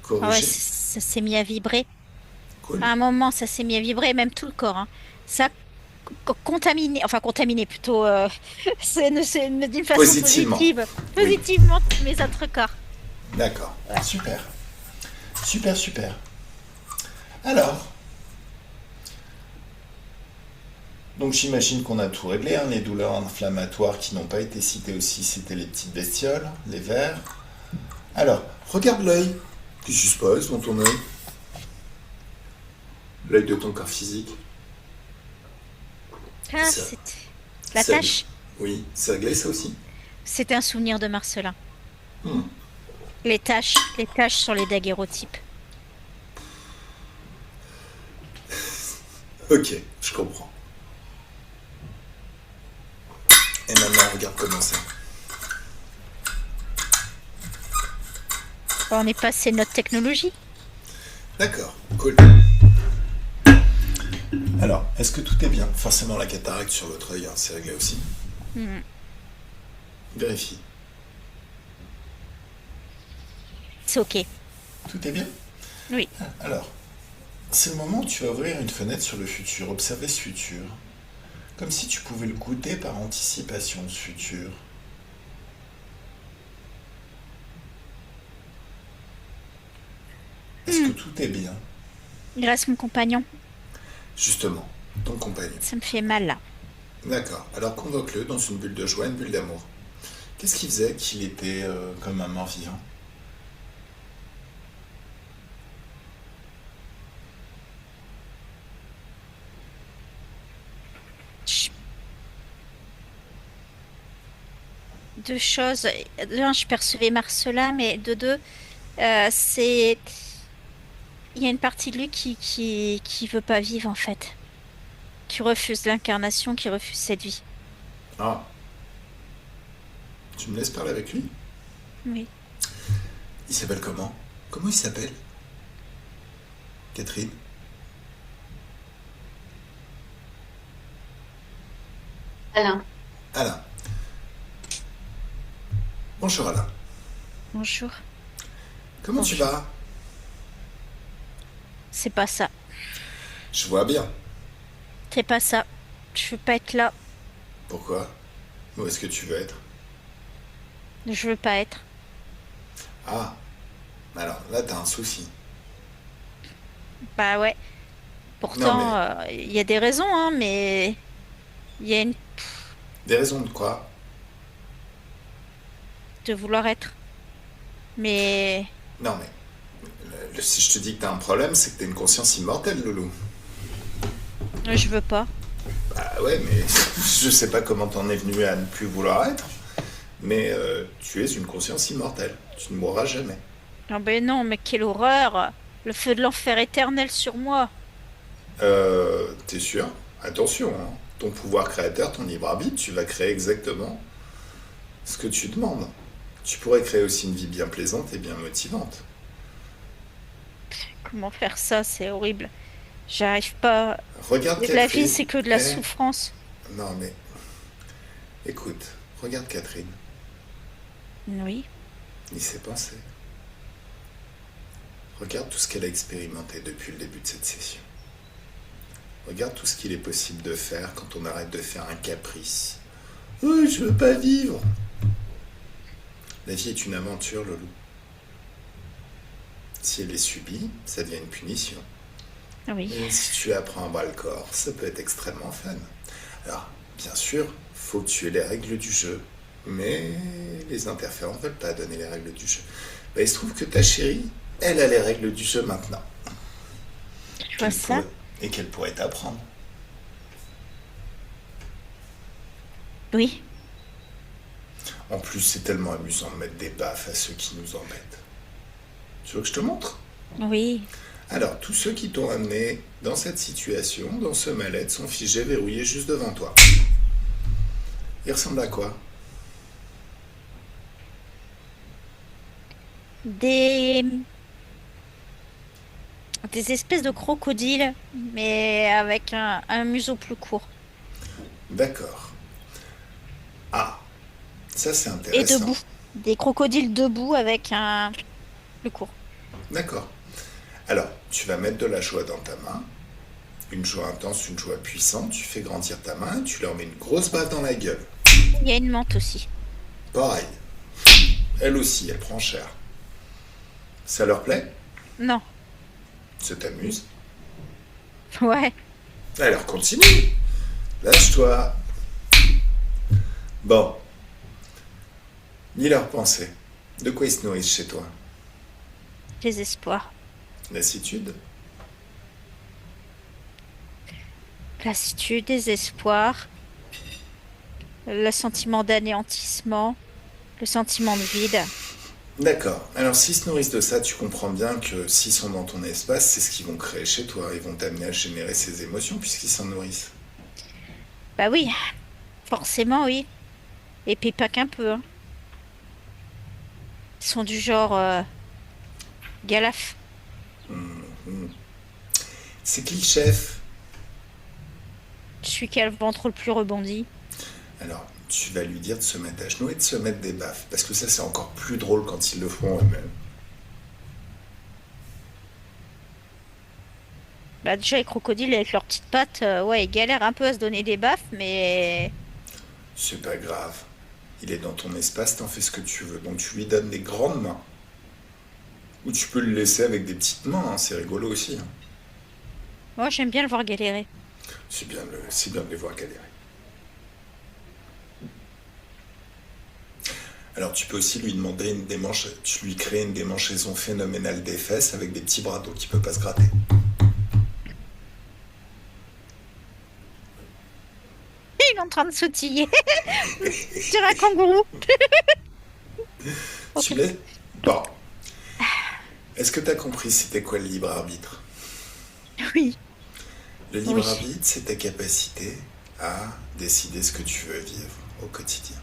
corrigées? Ah ouais, ça s'est mis à vibrer. Cool. À un moment, ça s'est mis à vibrer, même tout le corps. Hein. Ça contaminé plutôt, d'une façon Positivement. positivement mes autres corps. D'accord, Ouais. super. Super, super. Alors, donc j'imagine qu'on a tout réglé, hein, les douleurs inflammatoires qui n'ont pas été citées aussi, c'était les petites bestioles, les vers. Alors, regarde l'œil. Qu'est-ce qui se passe dans ton œil? L'œil de ton corps physique. Ah, Ça- c'était la ça- tache. Oui, c'est réglé ça aussi. C'était un souvenir de Marcelin. Hmm. Les taches sur les daguerreotypes. Ok, je comprends. Et maintenant, regarde comment c'est. On est passé notre technologie. D'accord, cool. Alors, est-ce que tout est bien? Forcément, la cataracte sur votre œil, hein, c'est réglé aussi. Hmm. Vérifie. C'est ok. Tout est bien? Oui. Alors, C'est le moment où tu vas ouvrir une fenêtre sur le futur, observer ce futur, comme si tu pouvais le goûter par anticipation, ce futur. Est-ce que Hmm, tout est bien? il reste mon compagnon. Justement, ton compagnon. Ça me fait mal là. D'accord, alors convoque-le dans une bulle de joie, une bulle d'amour. Qu'est-ce qui faisait qu'il était comme un mort-vivant? Chut, deux choses. De un, je percevais Marcella, mais de deux, c'est... Il y a une partie de lui qui veut pas vivre en fait. Qui refuse l'incarnation, qui refuse cette vie. Ah, tu me laisses parler avec lui? Oui. Il s'appelle comment? Comment il s'appelle? Catherine? Alain, Alain. Bonjour Alain. Bonjour. Comment tu Bonjour. vas? C'est pas ça. Je vois bien. C'est pas ça. Je veux pas être là. Pourquoi? Où est-ce que tu veux être? Je veux pas être. Ah, alors là t'as un souci. Bah ouais. Non Pourtant, mais, il y a des raisons, hein, mais il y a une des raisons de quoi? de vouloir être. Mais Non mais, si je te dis que t'as un problème, c'est que t'as une conscience immortelle, Loulou. je veux pas. Ah ouais, mais je sais pas comment t'en es venu à ne plus vouloir être, mais tu es une conscience immortelle. Tu ne mourras jamais. Ah ben non, mais quelle horreur! Le feu de l'enfer éternel sur moi. T'es sûr? Attention, hein. Ton pouvoir créateur, ton libre arbitre, tu vas créer exactement ce que tu demandes. Tu pourrais créer aussi une vie bien plaisante et bien motivante. Comment faire ça? C'est horrible. J'arrive pas. Regarde La vie, Catherine. c'est que de la Eh, souffrance. non mais, écoute, regarde Catherine. Oui. Il s'est pensé. Regarde tout ce qu'elle a expérimenté depuis le début de cette session. Regarde tout ce qu'il est possible de faire quand on arrête de faire un caprice. Oh, je veux pas vivre. La vie est une aventure, Loulou. Si elle est subie, ça devient une punition. Oui. Mais si tu apprends à bras le corps, ça peut être extrêmement fun. Alors, bien sûr, faut que tu aies les règles du jeu. Mais les interférents ne veulent pas donner les règles du jeu. Bah, il se trouve que ta chérie, elle a les règles du jeu maintenant. Je vois Qu'elle ça. pourrait, et qu'elle pourrait t'apprendre. Oui. En plus, c'est tellement amusant de mettre des baffes à ceux qui nous embêtent. Tu veux que je te montre? Oui. Alors, tous ceux qui t'ont amené dans cette situation, dans ce mal-être, sont figés, verrouillés juste devant toi. Ils ressemblent à quoi? Des... Des espèces de crocodiles, mais avec un museau plus court. D'accord. Ah, ça c'est Et intéressant. debout. Des crocodiles debout avec un plus court. D'accord. Alors, tu vas mettre de la joie dans ta main, une joie intense, une joie puissante, tu fais grandir ta main et tu leur mets une grosse baffe dans la gueule. Il y a une menthe aussi. Pareil. Elle aussi, elle prend cher. Ça leur plaît? Non. Ça t'amuse? Ouais. Alors continue. Lâche-toi. Bon, lis leurs pensées. De quoi ils se nourrissent chez toi? Désespoir. Lassitude? Lassitude, désespoir. Le sentiment d'anéantissement. Le sentiment de vide. D'accord. Alors s'ils se nourrissent de ça, tu comprends bien que s'ils sont dans ton espace, c'est ce qu'ils vont créer chez toi. Ils vont t'amener à générer ces émotions puisqu'ils s'en nourrissent. Bah oui. Forcément, oui. Et puis pas qu'un peu, hein. Ils sont du genre galaf. C'est qui le chef? Celui qui a le ventre le plus rebondi. Alors, tu vas lui dire de se mettre à genoux et de se mettre des baffes. Parce que ça, c'est encore plus drôle quand ils le feront eux-mêmes. Bah, déjà, les crocodiles avec leurs petites pattes, ouais, ils galèrent un peu à se donner des baffes, mais C'est pas grave. Il est dans ton espace, t'en fais ce que tu veux. Donc tu lui donnes des grandes mains. Ou tu peux le laisser avec des petites mains, hein, c'est rigolo aussi, hein. moi, j'aime bien le voir galérer. C'est bien de les voir galérer. Alors tu peux aussi lui demander une démanche, tu lui crées une démangeaison phénoménale des fesses avec des petits bras, donc il peut pas se gratter. Il est en train de sautiller. Sur un kangourou. Ok. Tu l'es. Bon. Est-ce que tu as compris c'était quoi le libre arbitre? Oui, Le libre oui. arbitre, c'est ta capacité à décider ce que tu veux vivre au quotidien.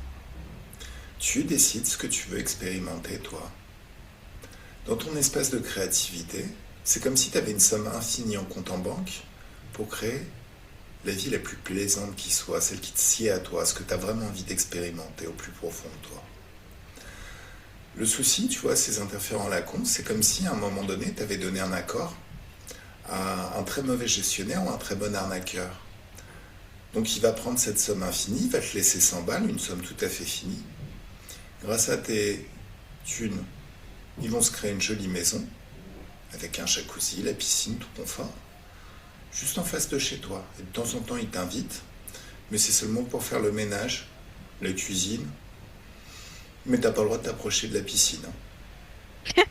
Tu décides ce que tu veux expérimenter, toi. Dans ton espace de créativité, c'est comme si tu avais une somme infinie en compte en banque pour créer la vie la plus plaisante qui soit, celle qui te sied à toi, ce que tu as vraiment envie d'expérimenter au plus profond de toi. Le souci, tu vois, ces interférents à la con, c'est comme si à un moment donné, tu avais donné un accord à un très mauvais gestionnaire ou un très bon arnaqueur. Donc il va prendre cette somme infinie, il va te laisser 100 balles, une somme tout à fait finie. Grâce à tes thunes, ils vont se créer une jolie maison, avec un jacuzzi, la piscine, tout confort, juste en face de chez toi. Et de temps en temps, ils t'invitent, mais c'est seulement pour faire le ménage, la cuisine, mais t'as pas le droit de t'approcher de la piscine, hein.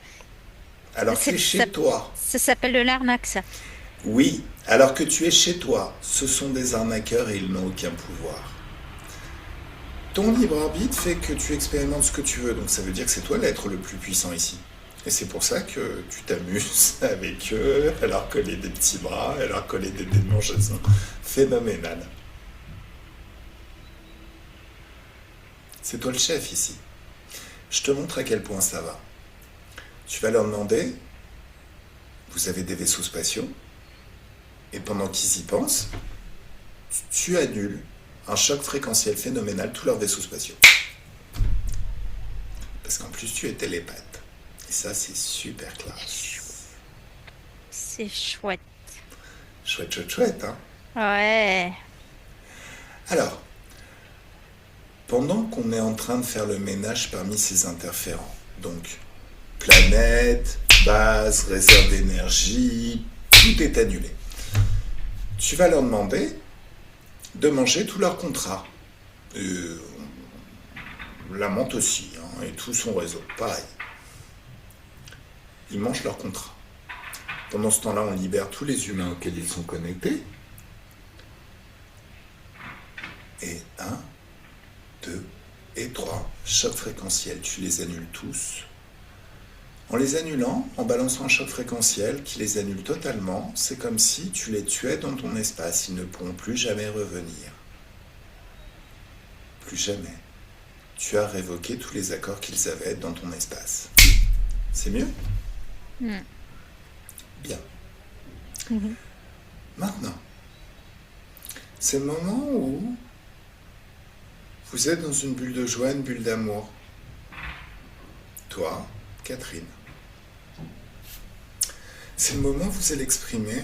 Alors que tu es Ça, chez toi. ça s'appelle de l'arnaque, ça. Oui, alors que tu es chez toi. Ce sont des arnaqueurs et ils n'ont aucun pouvoir. Ton libre arbitre fait que tu expérimentes ce que tu veux, donc ça veut dire que c'est toi l'être le plus puissant ici. Et c'est pour ça que tu t'amuses avec eux, à leur coller des petits bras, à leur coller des démangeaisons phénoménales. C'est toi le chef ici. Je te montre à quel point ça va. Tu vas leur demander, vous avez des vaisseaux spatiaux, et pendant qu'ils y pensent, tu annules un choc fréquentiel phénoménal tous leurs vaisseaux spatiaux. Parce qu'en plus, tu es télépathe. Et ça, c'est super classe. C'est chouette. Chouette, chouette, chouette, hein. Ouais. Alors, pendant qu'on est en train de faire le ménage parmi ces interférents, donc planète, base, réserve d'énergie, tout est annulé. Tu vas leur demander de manger tout leur contrat. La menthe aussi, hein, et tout son réseau, pareil. Ils mangent leur contrat. Pendant ce temps-là, on libère tous les humains auxquels ils sont connectés. Et 1, 2 et 3, choc fréquentiel, tu les annules tous. En les annulant, en balançant un choc fréquentiel qui les annule totalement, c'est comme si tu les tuais dans ton espace. Ils ne pourront plus jamais revenir. Plus jamais. Tu as révoqué tous les accords qu'ils avaient dans ton espace. C'est mieux? Mm. Bien. Mhm. Maintenant, c'est le moment où vous êtes dans une bulle de joie, une bulle d'amour. Toi, Catherine. C'est le moment où vous allez exprimer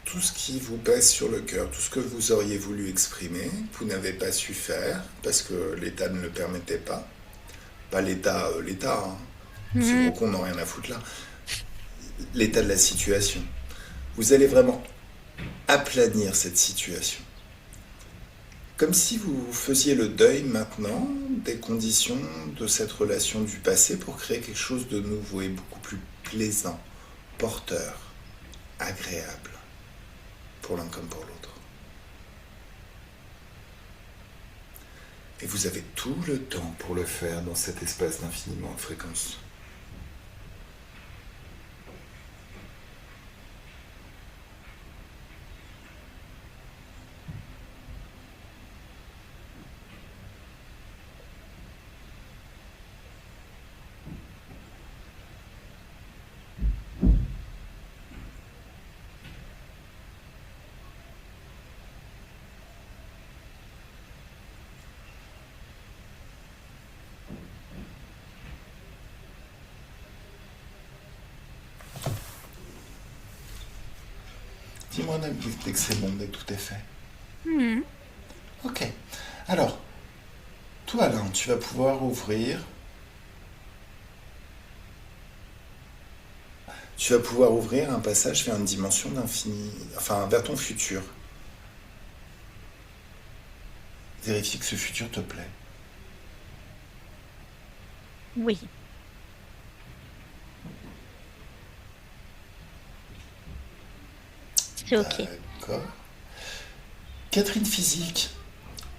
tout ce qui vous pèse sur le cœur, tout ce que vous auriez voulu exprimer, que vous n'avez pas su faire, parce que l'État ne le permettait pas. Pas l'État, hein. C'est Mhm. gros qu'on n'a rien à foutre là. L'état de la situation. Vous allez vraiment aplanir cette situation. Comme si vous faisiez le deuil maintenant des conditions de cette relation du passé pour créer quelque chose de nouveau et beaucoup plus plaisant, porteur, agréable, pour l'un comme pour l'autre. Et vous avez tout le temps pour le faire dans cet espace d'infiniment de fréquences. Dis-moi dès que c'est bon, dès que tout est fait. Mhm. Ok. Alors, toi là, tu vas pouvoir ouvrir. Tu vas pouvoir ouvrir un passage vers une dimension d'infini, enfin vers ton futur. Vérifie que ce futur te plaît. Oui. C'est ok. D'accord. Catherine Physique,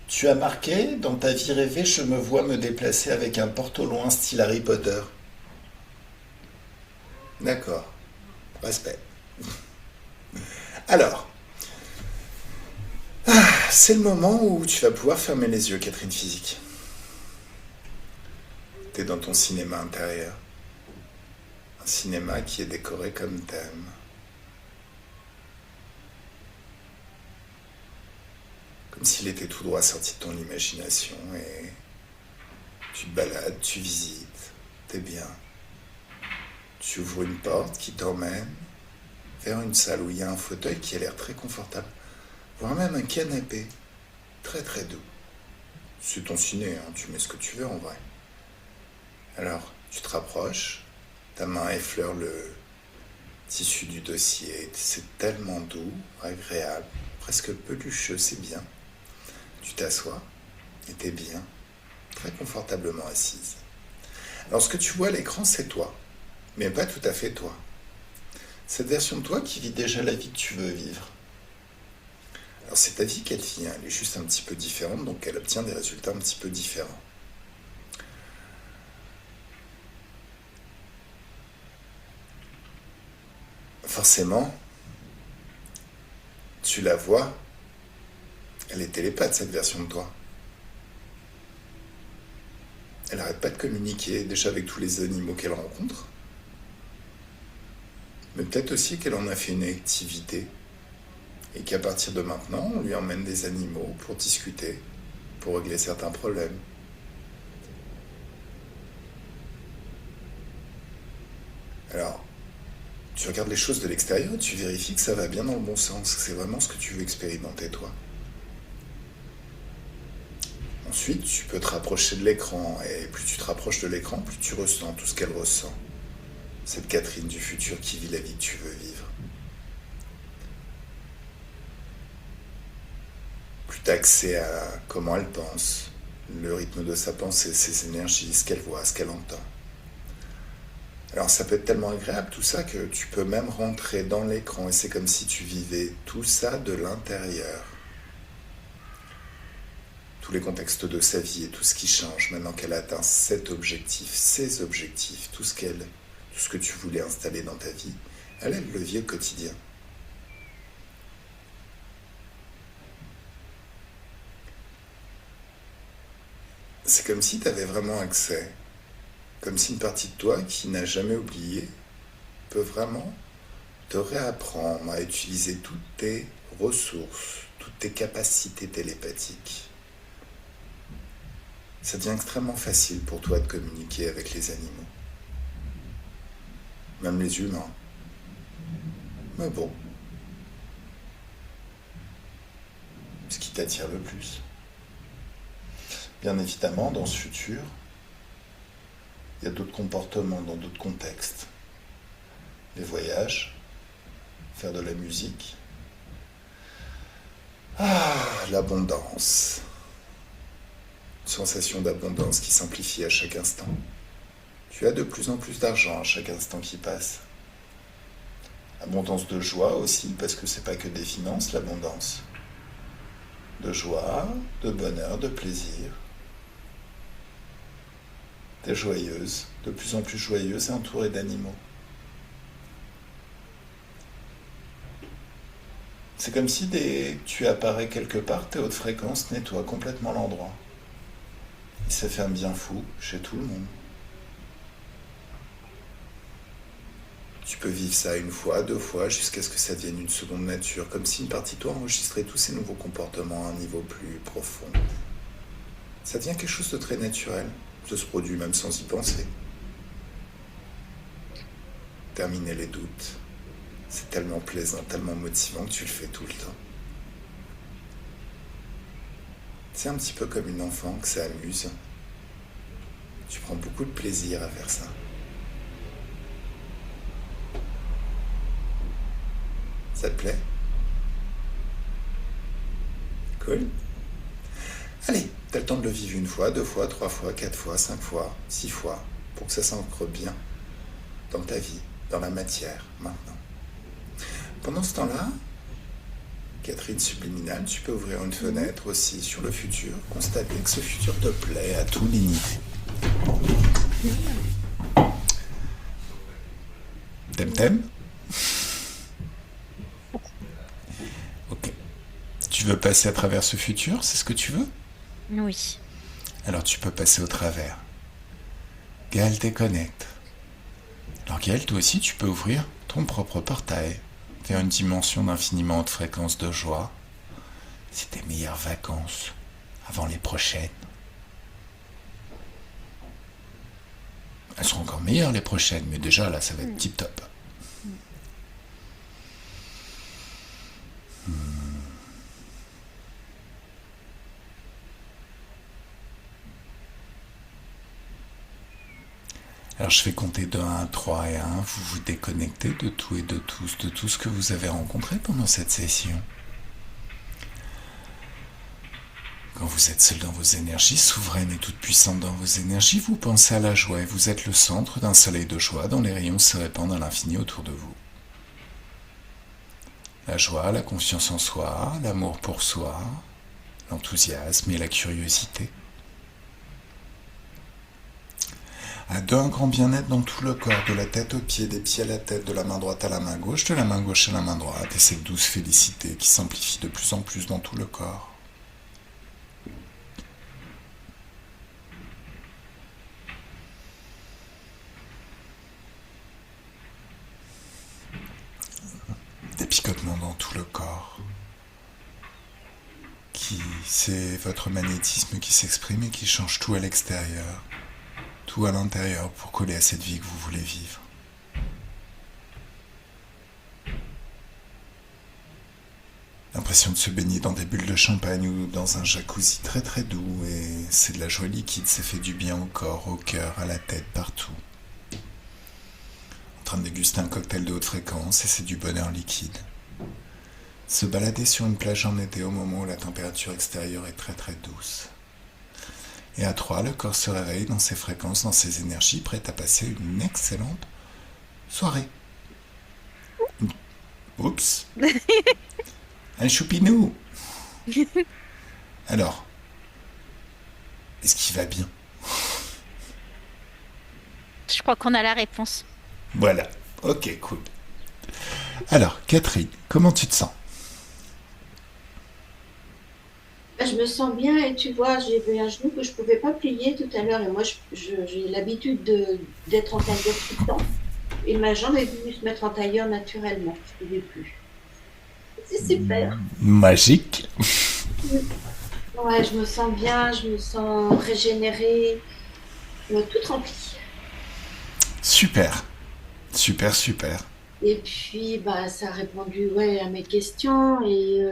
tu as marqué dans ta vie rêvée, je me vois me déplacer avec un porte au loin style Harry Potter. D'accord. Respect. Alors, c'est le moment où tu vas pouvoir fermer les yeux, Catherine Physique. T'es dans ton cinéma intérieur. Un cinéma qui est décoré comme thème. Comme s'il était tout droit sorti de ton imagination et tu te balades, tu visites, t'es bien. Tu ouvres une porte qui t'emmène vers une salle où il y a un fauteuil qui a l'air très confortable, voire même un canapé très très doux. C'est ton ciné, hein, tu mets ce que tu veux en vrai. Alors, tu te rapproches, ta main effleure le tissu du dossier, c'est tellement doux, agréable, presque pelucheux, c'est bien. Tu t'assois et t'es bien, très confortablement assise. Alors ce que tu vois à l'écran, c'est toi, mais pas tout à fait toi. Cette version de toi qui vit déjà la vie que tu veux vivre. Alors c'est ta vie qu'elle vit, hein, elle est juste un petit peu différente, donc elle obtient des résultats un petit peu différents. Forcément, tu la vois, elle est télépathe cette version de toi. Elle n'arrête pas de communiquer déjà avec tous les animaux qu'elle rencontre. Mais peut-être aussi qu'elle en a fait une activité et qu'à partir de maintenant, on lui emmène des animaux pour discuter, pour régler certains problèmes. Alors, tu regardes les choses de l'extérieur et tu vérifies que ça va bien dans le bon sens, que c'est vraiment ce que tu veux expérimenter toi. Ensuite, tu peux te rapprocher de l'écran et plus tu te rapproches de l'écran, plus tu ressens tout ce qu'elle ressent. Cette Catherine du futur qui vit la vie que tu veux vivre. Plus tu as accès à comment elle pense, le rythme de sa pensée, ses énergies, ce qu'elle voit, ce qu'elle entend. Alors ça peut être tellement agréable tout ça que tu peux même rentrer dans l'écran et c'est comme si tu vivais tout ça de l'intérieur. Tous les contextes de sa vie et tout ce qui change maintenant qu'elle atteint cet objectif, ces objectifs, tout ce que tu voulais installer dans ta vie, elle le vit au quotidien. C'est comme si tu avais vraiment accès, comme si une partie de toi qui n'a jamais oublié peut vraiment te réapprendre à utiliser toutes tes ressources, toutes tes capacités télépathiques. Ça devient extrêmement facile pour toi de communiquer avec les animaux. Même les humains. Mais bon. Ce qui t'attire le plus. Bien évidemment, dans ce futur, il y a d'autres comportements dans d'autres contextes. Les voyages, faire de la musique. L'abondance. Sensation d'abondance qui s'amplifie à chaque instant. Tu as de plus en plus d'argent à chaque instant qui passe. Abondance de joie aussi, parce que c'est pas que des finances, l'abondance. De joie, de bonheur, de plaisir. T'es joyeuse, de plus en plus joyeuse et entourée d'animaux. C'est comme si tu apparais quelque part, tes hautes fréquences nettoient complètement l'endroit. Il se fait un bien fou chez tout le monde. Tu peux vivre ça une fois, deux fois, jusqu'à ce que ça devienne une seconde nature, comme si une partie de toi enregistrait tous ces nouveaux comportements à un niveau plus profond. Ça devient quelque chose de très naturel. Ça se produit même sans y penser. Terminer les doutes, C'est tellement plaisant, tellement motivant que tu le fais tout le temps. C'est un petit peu comme une enfant que ça amuse. Tu prends beaucoup de plaisir à faire ça. Ça te plaît? Cool. Allez, t'as le temps de le vivre une fois, 2 fois, 3 fois, 4 fois, 5 fois, 6 fois, pour que ça s'ancre bien dans ta vie, dans la matière, maintenant. Pendant ce temps-là, Catherine Subliminale, tu peux ouvrir une fenêtre aussi sur le futur, constater que ce futur te plaît à tous les niveaux. T'aimes? Ok. Tu veux passer à travers ce futur, c'est ce que tu veux? Oui. Alors tu peux passer au travers. Gaël déconnecte. Alors Gaël, toi aussi, tu peux ouvrir ton propre portail vers une dimension d'infiniment haute fréquence de joie. C'est tes meilleures vacances avant les prochaines. Elles seront encore meilleures les prochaines, mais déjà là, ça va être tip top. Alors je vais compter de 1 à 3 et 1, vous vous déconnectez de tout et de tous, de tout ce que vous avez rencontré pendant cette session. Quand vous êtes seul dans vos énergies, souveraine et toute puissante dans vos énergies, vous pensez à la joie et vous êtes le centre d'un soleil de joie dont les rayons se répandent à l'infini autour de vous. La joie, la confiance en soi, l'amour pour soi, l'enthousiasme et la curiosité. À 2, un grand bien-être dans tout le corps, de la tête aux pieds, des pieds à la tête, de la main droite à la main gauche, de la main gauche à la main droite, et cette douce félicité qui s'amplifie de plus en plus dans tout le corps. Des picotements dans tout le corps. C'est votre magnétisme qui s'exprime et qui change tout à l'extérieur. Tout à l'intérieur pour coller à cette vie que vous voulez vivre. L'impression de se baigner dans des bulles de champagne ou dans un jacuzzi très très doux et c'est de la joie liquide, ça fait du bien au corps, au cœur, à la tête, partout. En train de déguster un cocktail de haute fréquence et c'est du bonheur liquide. Se balader sur une plage en été au moment où la température extérieure est très très douce. Et à 3, le corps se réveille dans ses fréquences, dans ses énergies, prêt à passer une excellente soirée. Oups. Un choupinou. Alors, est-ce qu'il va bien? Je crois qu'on a la réponse. Voilà. Ok, cool. Alors, Catherine, comment tu te sens? Je me sens bien et tu vois, j'avais un genou que je ne pouvais pas plier tout à l'heure et moi j'ai l'habitude d'être en tailleur tout le temps et ma jambe est venue se mettre en tailleur naturellement, je ne pouvais plus. C'est super. Magique. Ouais, je me sens bien, je me sens régénérée, toute remplie. Super. Super, super. Et puis, bah, ça a répondu à mes questions et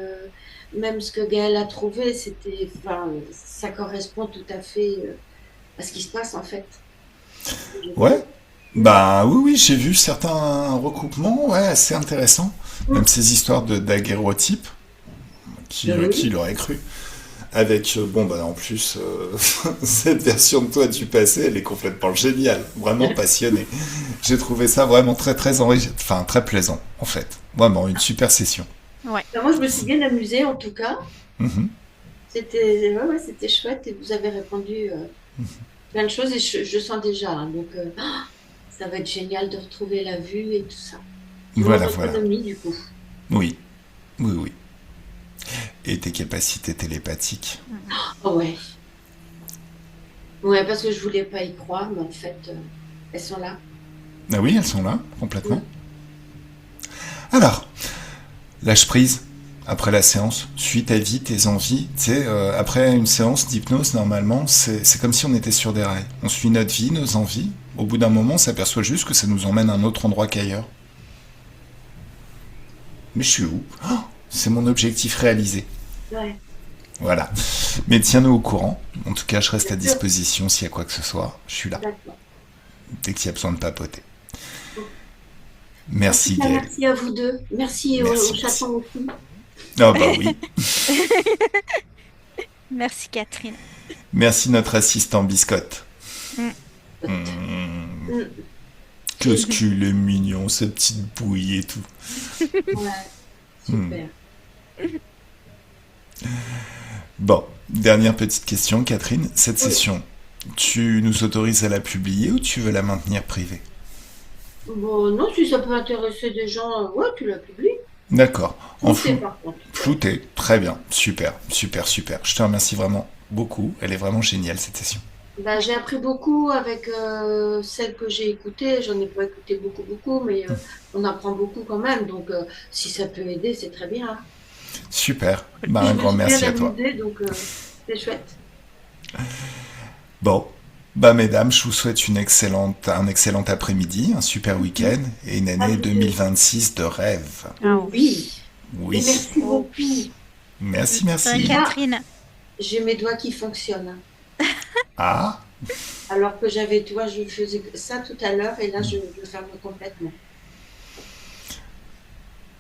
même ce que Gaël a trouvé, ça correspond tout à fait à ce qui se passe en fait. Ouais. Bah oui, j'ai vu certains recoupements, ouais, assez intéressants. Même ces histoires de daguerreotypes, qui l'aurait cru. Avec, en plus, cette version de toi du passé, elle est complètement géniale, vraiment passionnée. J'ai trouvé ça vraiment très, très enrichissant, très plaisant, en fait. Vraiment, une super session. Ouais. Moi, je me suis bien amusée, en tout cas. Mm-hmm. C'était chouette et vous avez répondu plein de choses et je sens déjà. Hein, donc, ça va être génial de retrouver la vue et tout ça. Voilà. Du coup. Oui. Et tes capacités télépathiques. Oh ouais. Ouais, parce que je voulais pas y croire, mais en fait, elles sont là. Ah oui, elles sont là, complètement. Alors, lâche prise. Après la séance, suis ta vie, tes envies. Tu sais, après une séance d'hypnose, normalement, c'est comme si on était sur des rails. On suit notre vie, nos envies. Au bout d'un moment, on s'aperçoit juste que ça nous emmène à un autre endroit qu'ailleurs. Mais je suis où? Oh, c'est mon objectif réalisé. Ouais. Voilà. Mais tiens-nous au courant. En tout cas, je reste à Bien sûr. disposition s'il y a quoi que ce soit. Je suis là, D'accord. dès qu'il y a besoin de papoter. En tout Merci cas, Gaël. merci à vous deux. Merci Merci, au merci. chaton aussi. Ah bah oui. Merci Catherine. Merci notre assistant Biscotte. Mm. Mmh. Mm. Qu'est-ce qu'il est mignon, cette petite bouille et tout. Ouais, super. Bon, dernière petite question, Catherine. Cette Oui. session, tu nous autorises à la publier ou tu veux la maintenir privée? Bon, non, si ça peut intéresser des gens, ouais, tu la publies. D'accord. En Flouté, flou. par contre. Flouté. Très bien. Super, super, super. Je te remercie vraiment beaucoup. Elle est vraiment géniale, cette session. Bah, j'ai appris beaucoup avec celle que j'ai écoutée. J'en ai pas écouté beaucoup, beaucoup, mais on apprend beaucoup quand même. Donc, si ça peut aider, c'est très bien. Super. Bah, Je un me grand suis merci bien à toi. amusée, donc c'est chouette. Bon. Bah, mesdames, je vous souhaite un excellent après-midi, un super week-end et une À année vous deux. 2026 de rêve. Ah Oui. Et Oui. merci Oh, beaucoup. oui. Merci, Enfin, merci. Catherine. J'ai mes doigts qui fonctionnent. Ah, Alors que j'avais, tu vois, je faisais ça tout à l'heure et là, je ferme complètement.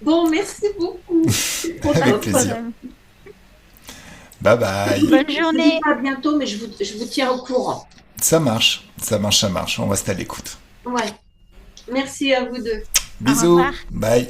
Bon, merci beaucoup. C'est trop avec top. plaisir. Bye bye. Bonne Je vous journée. dis pas à bientôt, mais je vous tiens au courant. Ça marche, ça marche, ça marche. On reste à l'écoute. Ouais. Merci à vous deux. Au Bisous. revoir. Bye.